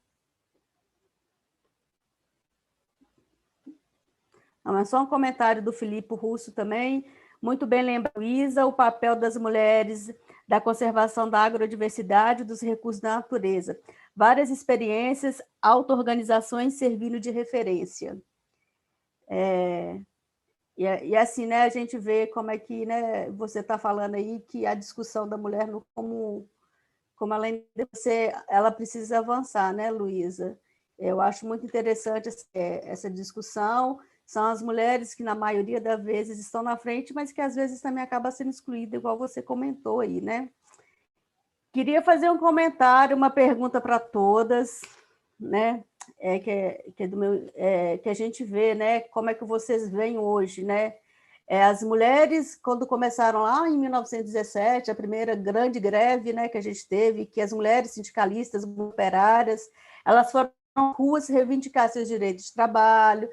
Não, é só um comentário do Filipe Russo também. Muito bem lembra, Luísa, o papel das mulheres da conservação da agrodiversidade e dos recursos da natureza. Várias experiências, auto-organizações servindo de referência. E assim, né, a gente vê como é que, né, você está falando aí que a discussão da mulher como ela precisa avançar, né, Luísa? Eu acho muito interessante essa discussão. São as mulheres que, na maioria das vezes, estão na frente, mas que, às vezes, também acabam sendo excluídas, igual você comentou aí, né? Queria fazer um comentário, uma pergunta para todas, né? Que a gente vê, né? Como é que vocês veem hoje, né? As mulheres, quando começaram lá em 1917, a primeira grande greve, né, que a gente teve, que as mulheres sindicalistas, operárias, elas foram às ruas reivindicar seus direitos de trabalho,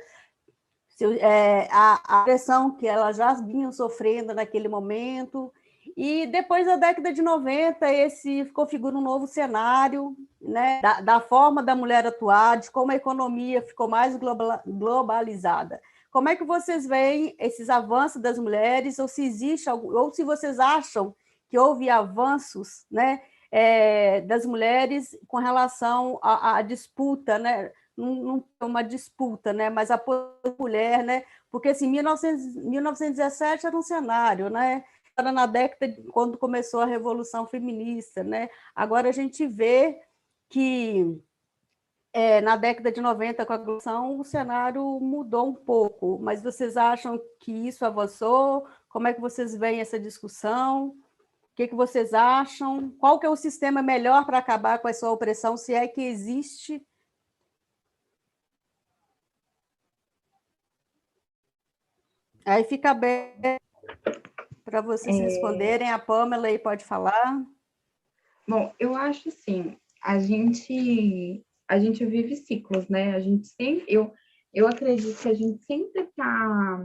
a pressão que elas já vinham sofrendo naquele momento. E depois da década de 90, esse configura um novo cenário, né, da forma da mulher atuar, de como a economia ficou mais globalizada. Como é que vocês veem esses avanços das mulheres, ou se existe ou se vocês acham que houve avanços, né, das mulheres com relação à disputa, né? Não é uma disputa, né? Mas a mulher, né? Porque assim, 1917 era um cenário, né? Era na década quando começou a Revolução Feminista, né? Agora a gente vê que na década de 90, com a Revolução, o cenário mudou um pouco, mas vocês acham que isso avançou? Como é que vocês veem essa discussão? O que vocês acham? Qual que é o sistema melhor para acabar com essa opressão, se é que existe? Aí fica aberto para vocês responderem. A Pamela aí pode falar. Bom, eu acho assim, a gente vive ciclos, né? A gente sempre, eu acredito que a gente sempre está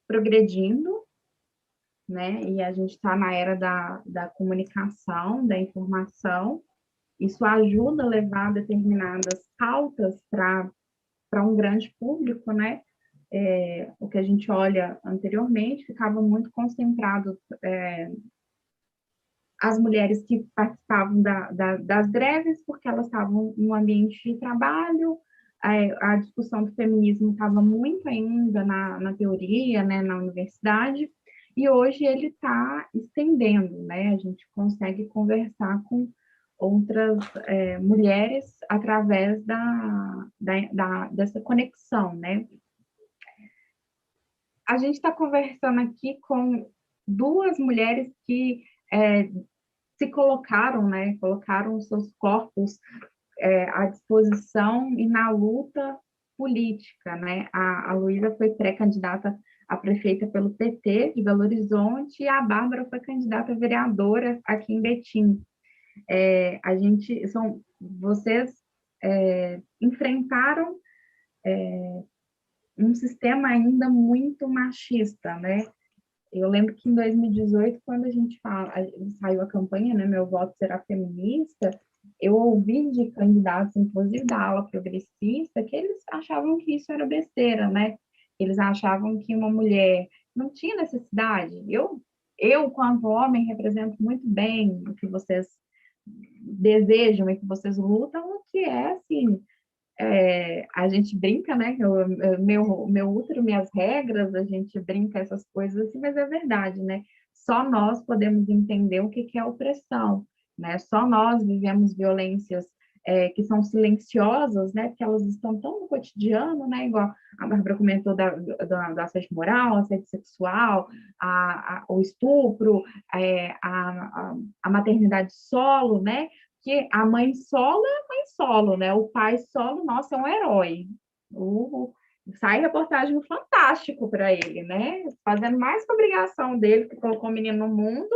progredindo, né? E a gente está na era da comunicação, da informação. Isso ajuda a levar determinadas pautas para um grande público, né? O que a gente olha anteriormente ficava muito concentrado as mulheres que participavam das greves, porque elas estavam no ambiente de trabalho, a discussão do feminismo estava muito ainda na teoria, né, na universidade, e hoje ele está estendendo, né? A gente consegue conversar com outras mulheres através dessa conexão, né? A gente está conversando aqui com duas mulheres que se colocaram, né? Colocaram seus corpos à disposição e na luta política, né? A Luísa foi pré-candidata a prefeita pelo PT de Belo Horizonte e a Bárbara foi candidata a vereadora aqui em Betim. Vocês enfrentaram um sistema ainda muito machista, né? Eu lembro que em 2018, quando saiu a campanha, né, Meu Voto Será Feminista, eu ouvi de candidatos, inclusive da ala progressista, que eles achavam que isso era besteira, né? Eles achavam que uma mulher não tinha necessidade. Eu quanto homem, represento muito bem o que vocês desejam e que vocês lutam, o que é, assim, a gente brinca, né? Meu útero, minhas regras, a gente brinca essas coisas assim, mas é verdade, né? Só nós podemos entender o que é opressão, né? Só nós vivemos violências que são silenciosas, né? Porque elas estão tão no cotidiano, né? Igual a Bárbara comentou do assédio moral, assédio sexual, o estupro, a maternidade solo, né? Que a mãe solo é a mãe solo, né? O pai solo, nossa, é um herói. Sai reportagem no Fantástico para ele, né? Fazendo mais que a obrigação dele, que colocou o menino no mundo,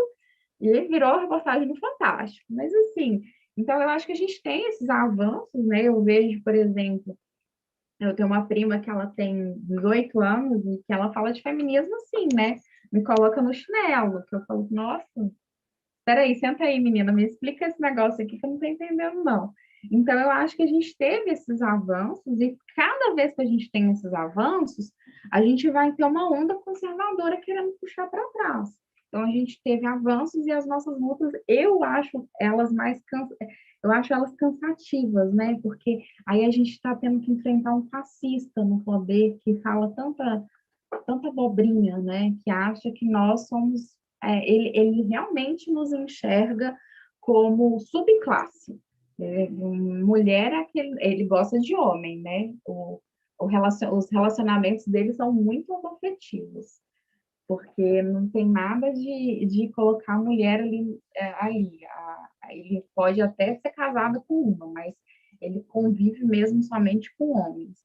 e ele virou reportagem no Fantástico. Mas, assim, então eu acho que a gente tem esses avanços, né? Eu vejo, por exemplo, eu tenho uma prima que ela tem 18 anos e que ela fala de feminismo assim, né? Me coloca no chinelo, que eu falo, nossa, peraí, senta aí, menina, me explica esse negócio aqui que eu não estou entendendo, não. Então, eu acho que a gente teve esses avanços e cada vez que a gente tem esses avanços, a gente vai ter uma onda conservadora querendo puxar para trás. Então, a gente teve avanços e as nossas lutas, eu acho elas cansativas, né? Porque aí a gente está tendo que enfrentar um fascista no poder que fala tanta abobrinha, né? Que acha que nós somos ele realmente nos enxerga como subclasse. Mulher é ele gosta de homem, né? Os relacionamentos dele são muito homoafetivos, porque não tem nada de colocar a mulher ali. Ele pode até ser casado com uma, mas ele convive mesmo somente com homens.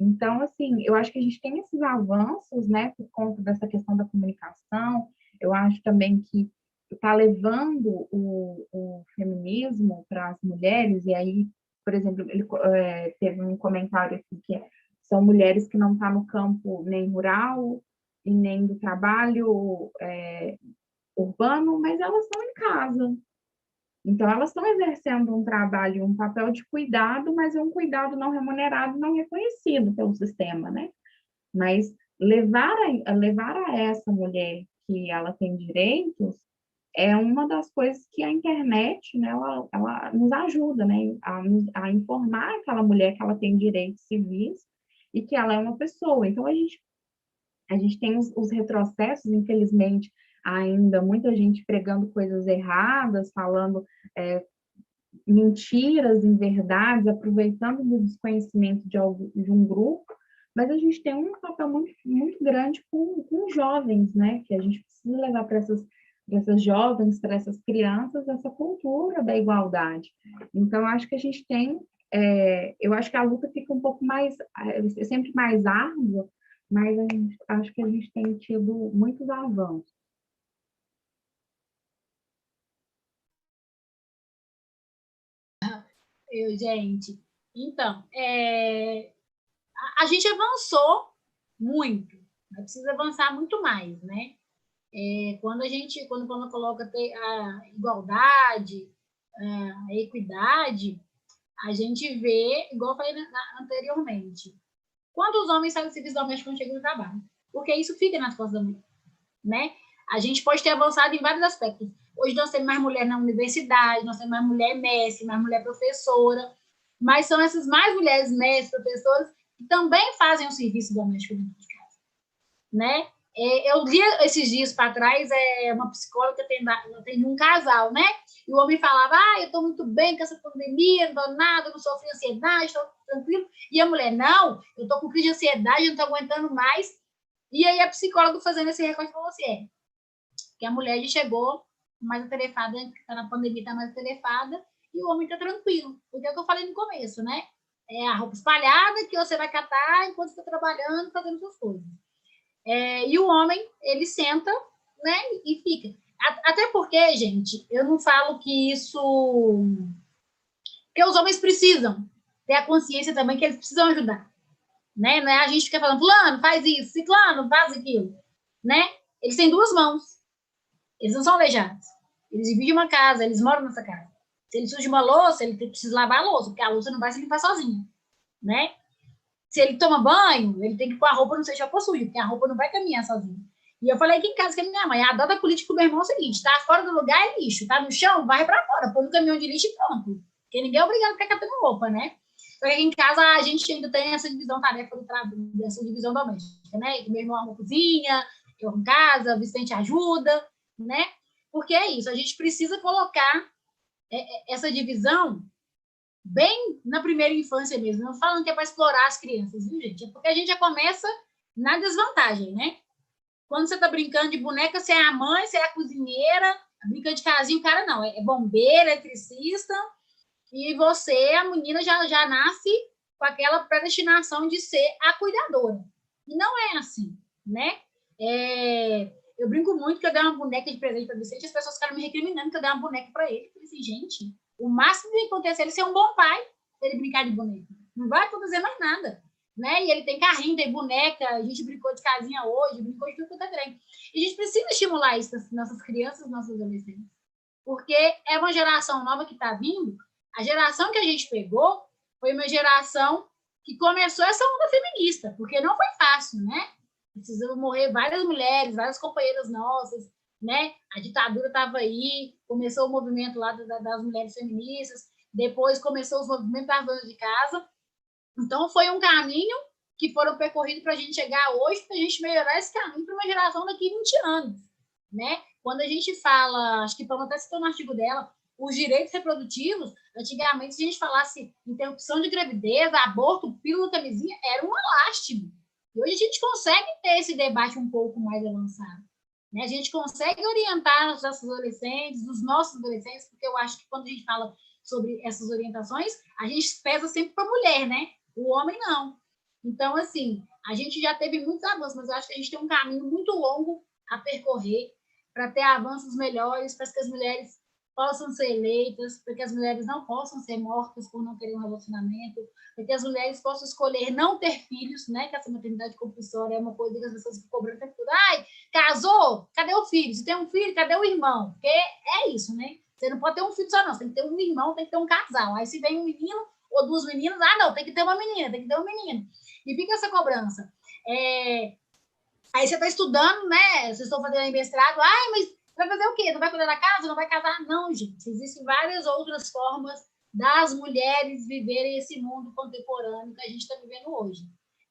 Então, assim, eu acho que a gente tem esses avanços, né, por conta dessa questão da comunicação. Eu acho também que está levando o feminismo para as mulheres, e aí, por exemplo, ele teve um comentário aqui que são mulheres que não estão no campo nem rural e nem do trabalho urbano, mas elas estão em casa. Então, elas estão exercendo um trabalho, um papel de cuidado, mas é um cuidado não remunerado, não reconhecido pelo sistema, né? Mas levar a essa mulher que ela tem direitos é uma das coisas que a internet, né, ela nos ajuda, né, a informar aquela mulher que ela tem direitos civis e que ela é uma pessoa. Então, a gente tem os retrocessos, infelizmente, ainda muita gente pregando coisas erradas, falando mentiras em verdades, aproveitando do desconhecimento de um grupo, mas a gente tem um papel muito, muito grande com jovens, né? Que a gente precisa levar para essas jovens, para essas crianças, essa cultura da igualdade. Então, acho que a gente tem, eu acho que a luta fica um pouco mais, sempre mais árdua, mas acho que a gente tem tido muitos avanços. Gente, então, a gente avançou muito, mas precisa avançar muito mais, né? Quando coloca a igualdade, a equidade, a gente vê, igual eu falei anteriormente, quantos homens saem do serviço doméstico quando chegam no trabalho? Porque isso fica nas costas da mulher, né? A gente pode ter avançado em vários aspectos. Hoje nós temos mais mulher na universidade, nós temos mais mulher mestre, mais mulher professora, mas são essas mais mulheres mestres, professoras, que também fazem o serviço doméstico dentro de casa, né? Eu li esses dias para trás, uma psicóloga tem um casal, né? E o homem falava, eu estou muito bem com essa pandemia, não dou nada, não sofri ansiedade, estou tranquilo. E a mulher, não, eu estou com crise de ansiedade, não estou aguentando mais. E aí a psicóloga fazendo esse recorte falou assim, que a mulher já chegou mais atarefada, que está na pandemia, está mais atarefada, e o homem está tranquilo. Porque é o que eu falei no começo, né? É a roupa espalhada que você vai catar enquanto está trabalhando, fazendo suas coisas. E o homem, ele senta, né, e fica. Até porque, gente, eu não falo que isso... Porque os homens precisam ter a consciência também que eles precisam ajudar, né? Não é a gente fica falando, fulano, faz isso, ciclano, faz aquilo, né? Eles têm duas mãos. Eles não são aleijados. Eles dividem uma casa, eles moram nessa casa. Se ele surge uma louça, ele precisa lavar a louça, porque a louça não vai se limpar sozinha, né? Se ele toma banho, ele tem que pôr a roupa no seu chapéu sujo, porque a roupa não vai caminhar sozinha. E eu falei aqui em casa que a minha mãe, a dada política do meu irmão é o seguinte, tá fora do lugar é lixo, tá no chão, vai pra fora, põe no caminhão de lixo e pronto. Porque ninguém é obrigado a ficar catando roupa, né? Então, aqui em casa, a gente ainda tem essa divisão tarefa do trabalho, essa divisão doméstica, né? Que meu irmão arruma cozinha, eu arrumo casa, o Vicente ajuda, né? Porque é isso, a gente precisa colocar essa divisão bem na primeira infância mesmo, não falando que é para explorar as crianças, viu, gente? É porque a gente já começa na desvantagem, né? Quando você tá brincando de boneca, você é a mãe, você é a cozinheira, brincando de casinho, o cara não, é bombeiro, eletricista, e você, a menina, já nasce com aquela predestinação de ser a cuidadora. E não é assim, né? Eu brinco muito que eu dei uma boneca de presente para Vicente, as pessoas ficaram me recriminando que eu dei uma boneca para ele. Eu falei assim, gente, o máximo que acontecer é ele ser um bom pai, ele brincar de boneca. Não vai acontecer mais nada, né? E ele tem carrinho, tem boneca, a gente brincou de casinha hoje, brincou de tudo que é trem. E a gente precisa estimular isso nas nossas crianças, nos nossos adolescentes. Porque é uma geração nova que está vindo. A geração que a gente pegou foi uma geração que começou essa onda feminista, porque não foi fácil, né? Precisam morrer várias mulheres, várias companheiras nossas, né? A ditadura estava aí, começou o movimento lá das mulheres feministas, depois começou os movimentos das donas de casa. Então, foi um caminho que foram percorridos para a gente chegar hoje, para a gente melhorar esse caminho para uma geração daqui a 20 anos, né? Quando a gente fala, acho que Pama até citou no artigo dela, os direitos reprodutivos, antigamente, se a gente falasse interrupção de gravidez, aborto, pílula, camisinha, era uma lástima. E hoje a gente consegue ter esse debate um pouco mais avançado, né? A gente consegue orientar os nossos adolescentes, os nossos adolescentes, porque eu acho que quando a gente fala sobre essas orientações, a gente pesa sempre para a mulher, né? O homem não. Então, assim, a gente já teve muitos avanços, mas eu acho que a gente tem um caminho muito longo a percorrer para ter avanços melhores, para que as mulheres possam ser eleitas, para que as mulheres não possam ser mortas por não terem um relacionamento, para que as mulheres possam escolher não ter filhos, né? Que essa maternidade compulsória é uma coisa que as pessoas ficam cobrando o tempo todo. Ai, casou? Cadê o filho? Se tem um filho, cadê o irmão? Porque é isso, né? Você não pode ter um filho só, não. Você tem que ter um irmão, tem que ter um casal. Aí se vem um menino ou duas meninas, não, tem que ter uma menina, tem que ter um menino. E fica essa cobrança. Aí você está estudando, né? Vocês estão fazendo mestrado, mas vai fazer o quê? Não vai cuidar da casa? Não vai casar? Não, gente. Existem várias outras formas das mulheres viverem esse mundo contemporâneo que a gente está vivendo hoje.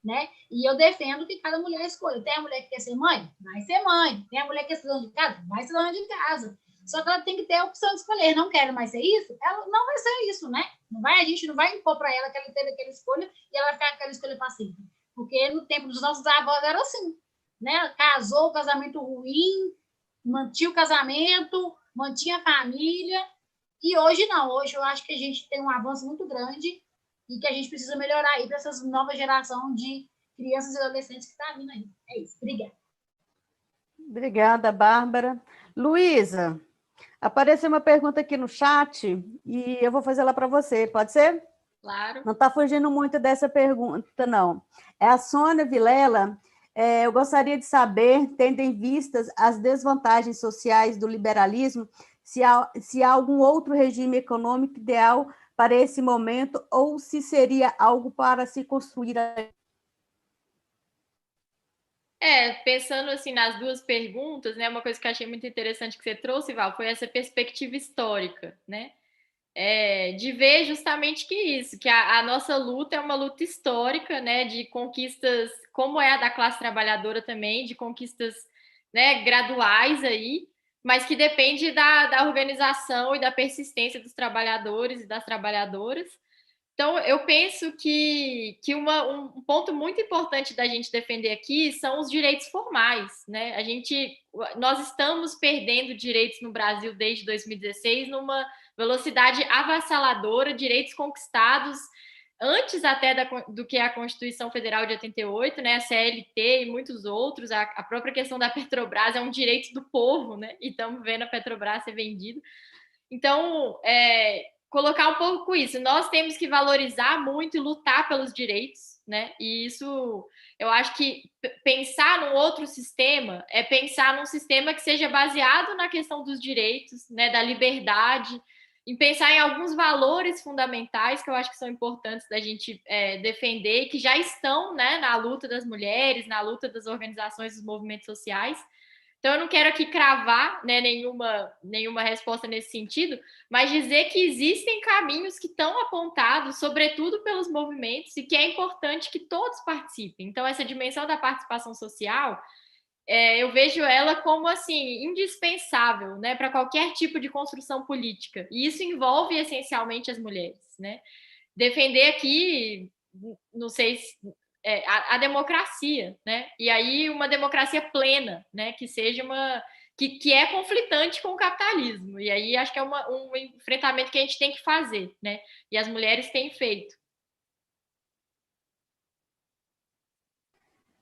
Né? E eu defendo que cada mulher escolha. Tem a mulher que quer ser mãe? Vai ser mãe. Tem a mulher que quer ser dona de casa? Vai ser dona de casa. Só que ela tem que ter a opção de escolher. Não quero mais ser isso? Ela não vai ser isso, né? A gente não vai impor para ela que ela teve aquela escolha e ela vai ficar com aquela escolha para sempre. Porque no tempo dos nossos avós era assim. Né? Casou, casamento ruim, mantinha o casamento, mantinha a família, e hoje não, hoje eu acho que a gente tem um avanço muito grande e que a gente precisa melhorar aí para essa nova geração de crianças e adolescentes que está vindo aí. É isso, obrigada. Obrigada, Bárbara. Luísa, apareceu uma pergunta aqui no chat e eu vou fazer ela para você, pode ser? Claro. Não está fugindo muito dessa pergunta, não. É a Sônia Vilela. Eu gostaria de saber, tendo em vista as desvantagens sociais do liberalismo, se há algum outro regime econômico ideal para esse momento ou se seria algo para se construir. Pensando assim nas duas perguntas, né, uma coisa que eu achei muito interessante que você trouxe, Val, foi essa perspectiva histórica, né? De ver justamente que a nossa luta é uma luta histórica, né, de conquistas, como é a da classe trabalhadora também, de conquistas, né, graduais aí, mas que depende da organização e da persistência dos trabalhadores e das trabalhadoras. Então, eu penso que um ponto muito importante da gente defender aqui são os direitos formais, né? Nós estamos perdendo direitos no Brasil desde 2016 numa velocidade avassaladora, direitos conquistados antes até do que a Constituição Federal de 88, né? A CLT e muitos outros, a própria questão da Petrobras é um direito do povo, né? E estamos vendo a Petrobras ser vendida. Então, colocar um pouco isso. Nós temos que valorizar muito e lutar pelos direitos, né? E isso, eu acho que pensar num outro sistema é pensar num sistema que seja baseado na questão dos direitos, né? Da liberdade, em pensar em alguns valores fundamentais que eu acho que são importantes da gente defender e que já estão, né, na luta das mulheres, na luta das organizações dos movimentos sociais. Então, eu não quero aqui cravar, né, nenhuma resposta nesse sentido, mas dizer que existem caminhos que estão apontados, sobretudo pelos movimentos, e que é importante que todos participem. Então, essa dimensão da participação social, eu vejo ela como assim indispensável, né, para qualquer tipo de construção política. E isso envolve essencialmente as mulheres, né? Defender aqui, não sei se a democracia, né? E aí uma democracia plena, né? Que seja que é conflitante com o capitalismo. E aí acho que é um enfrentamento que a gente tem que fazer, né? E as mulheres têm feito.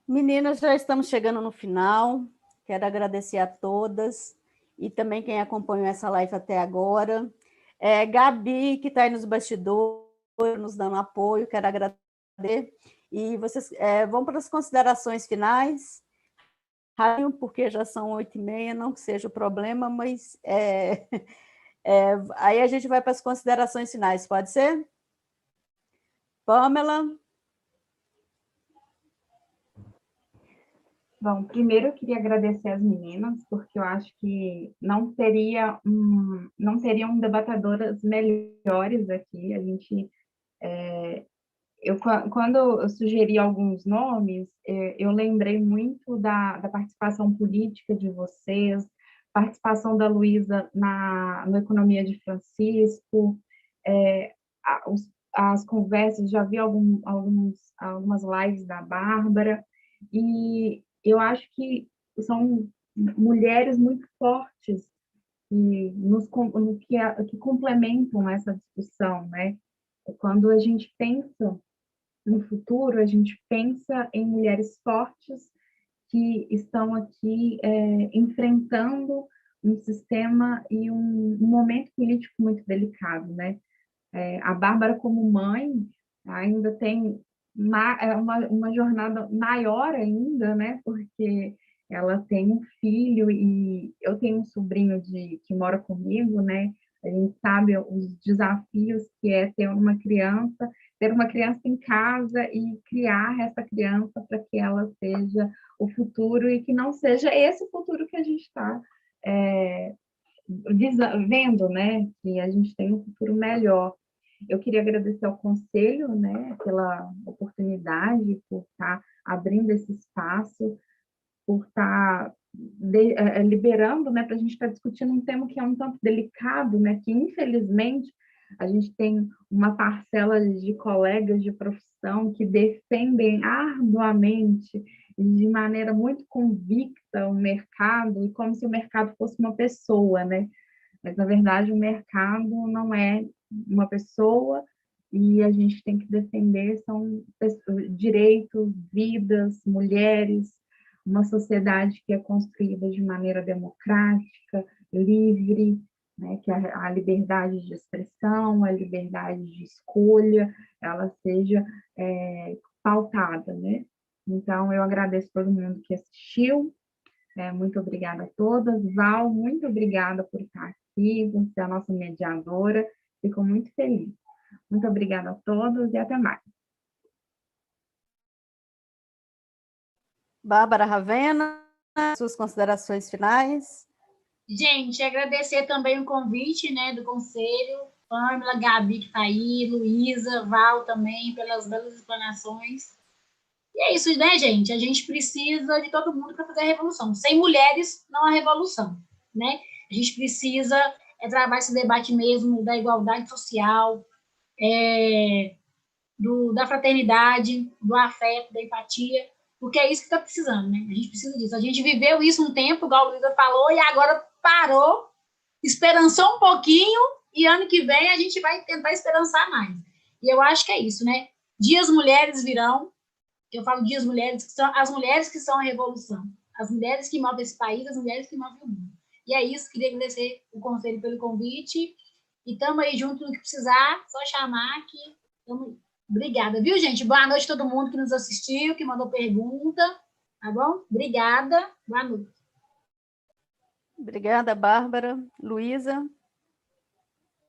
Meninas, já estamos chegando no final. Quero agradecer a todas e também quem acompanhou essa live até agora. Gabi, que está aí nos bastidores, nos dando apoio, quero agradecer. E vocês vão para as considerações finais, porque já são 8h30, não que seja o problema, mas aí a gente vai para as considerações finais, pode ser? Pamela? Bom, primeiro eu queria agradecer as meninas, porque eu acho que não teriam debatadoras melhores aqui. A gente, quando eu sugeri alguns nomes, eu lembrei muito da participação política de vocês, participação da Luísa no Economia de Francisco, as conversas, já vi algumas lives da Bárbara, e eu acho que são mulheres muito fortes que complementam essa discussão, né? Quando a gente pensa no futuro, a gente pensa em mulheres fortes que estão aqui enfrentando um sistema e um momento político muito delicado, né? A Bárbara, como mãe, ainda tem uma jornada maior ainda, né? Porque ela tem um filho e eu tenho um sobrinho que mora comigo, né? A gente sabe os desafios que é ter uma criança em casa e criar essa criança para que ela seja o futuro e que não seja esse futuro que a gente está vendo, né? Que a gente tem um futuro melhor. Eu queria agradecer ao Conselho, né, pela oportunidade, por estar abrindo esse espaço, por estar liberando, né, para a gente estar discutindo um tema que é um tanto delicado, né, que infelizmente a gente tem uma parcela de colegas de profissão que defendem arduamente, de maneira muito convicta, o mercado, e como se o mercado fosse uma pessoa, né? Mas, na verdade, o mercado não é uma pessoa e a gente tem que defender são direitos, vidas, mulheres, uma sociedade que é construída de maneira democrática, livre, né, que a liberdade de expressão, a liberdade de escolha, ela seja pautada, né? Então, eu agradeço todo mundo que assistiu, muito obrigada a todas. Val, muito obrigada por estar aqui, por ser a nossa mediadora, fico muito feliz. Muito obrigada a todos e até mais. Bárbara Ravenna, suas considerações finais. Gente, agradecer também o convite, né, do Conselho, Pâmela, Gabi que está aí, Luísa, Val também, pelas belas explanações. E é isso, né, gente? A gente precisa de todo mundo para fazer a revolução. Sem mulheres, não há revolução, né? A gente precisa travar esse debate mesmo da igualdade social, da fraternidade, do afeto, da empatia, porque é isso que está precisando, né? A gente precisa disso. A gente viveu isso um tempo, igual a Luísa falou, e agora parou, esperançou um pouquinho, e ano que vem a gente vai tentar esperançar mais. E eu acho que é isso, né? Dias mulheres virão, eu falo dias mulheres, que são as mulheres que são a revolução, as mulheres que movem esse país, as mulheres que movem o mundo. E é isso, queria agradecer o Conselho pelo convite, e estamos aí junto no que precisar, só chamar que estamos aí. Obrigada, viu, gente? Boa noite a todo mundo que nos assistiu, que mandou pergunta, tá bom? Obrigada, boa noite. Obrigada, Bárbara. Luísa?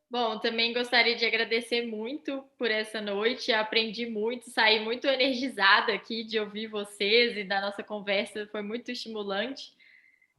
Bom, também gostaria de agradecer muito por essa noite, aprendi muito, saí muito energizada aqui de ouvir vocês e da nossa conversa, foi muito estimulante.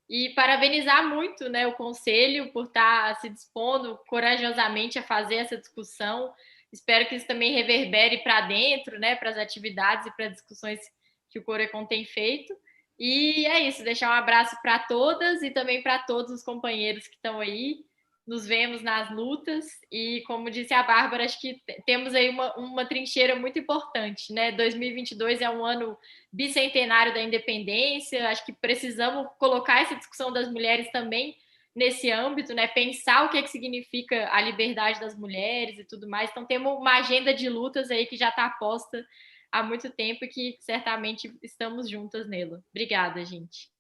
E parabenizar muito, né, o Conselho por estar se dispondo corajosamente a fazer essa discussão. Espero que isso também reverbere para dentro, né, para as atividades e para as discussões que o Corecon tem feito. E é isso, deixar um abraço para todas e também para todos os companheiros que estão aí. Nos vemos nas lutas e, como disse a Bárbara, acho que temos aí uma trincheira muito importante, né? 2022 é um ano bicentenário da independência, acho que precisamos colocar essa discussão das mulheres também nesse âmbito, né? Pensar o que significa a liberdade das mulheres e tudo mais. Então, temos uma agenda de lutas aí que já está posta há muito tempo e que certamente estamos juntas nela. Obrigada, gente.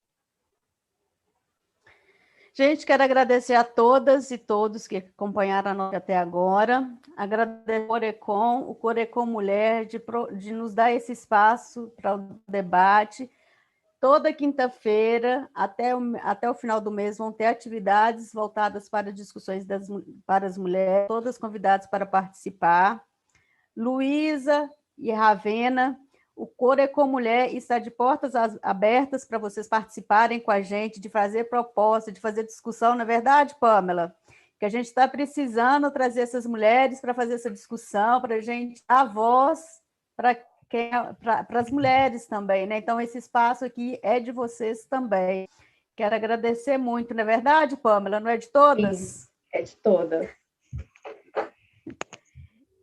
Gente, quero agradecer a todas e todos que acompanharam a nós até agora. Agradecer o Corecon Mulher, de nos dar esse espaço para o debate. Toda quinta-feira, até o final do mês, vão ter atividades voltadas para discussões para as mulheres, todas convidadas para participar. Luísa e Ravenna, o Corecon Mulher está de portas abertas para vocês participarem com a gente, de fazer proposta, de fazer discussão, não é verdade, Pâmela? Que a gente está precisando trazer essas mulheres para fazer essa discussão, para a gente dar voz para as mulheres também, né? Então, esse espaço aqui é de vocês também. Quero agradecer muito, não é verdade, Pâmela? Não é de todas? Sim, é de todas.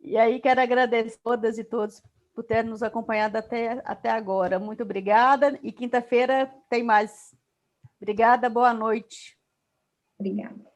E aí, quero agradecer todas e todos por terem nos acompanhado até agora. Muito obrigada. E quinta-feira tem mais. Obrigada, boa noite. Obrigada.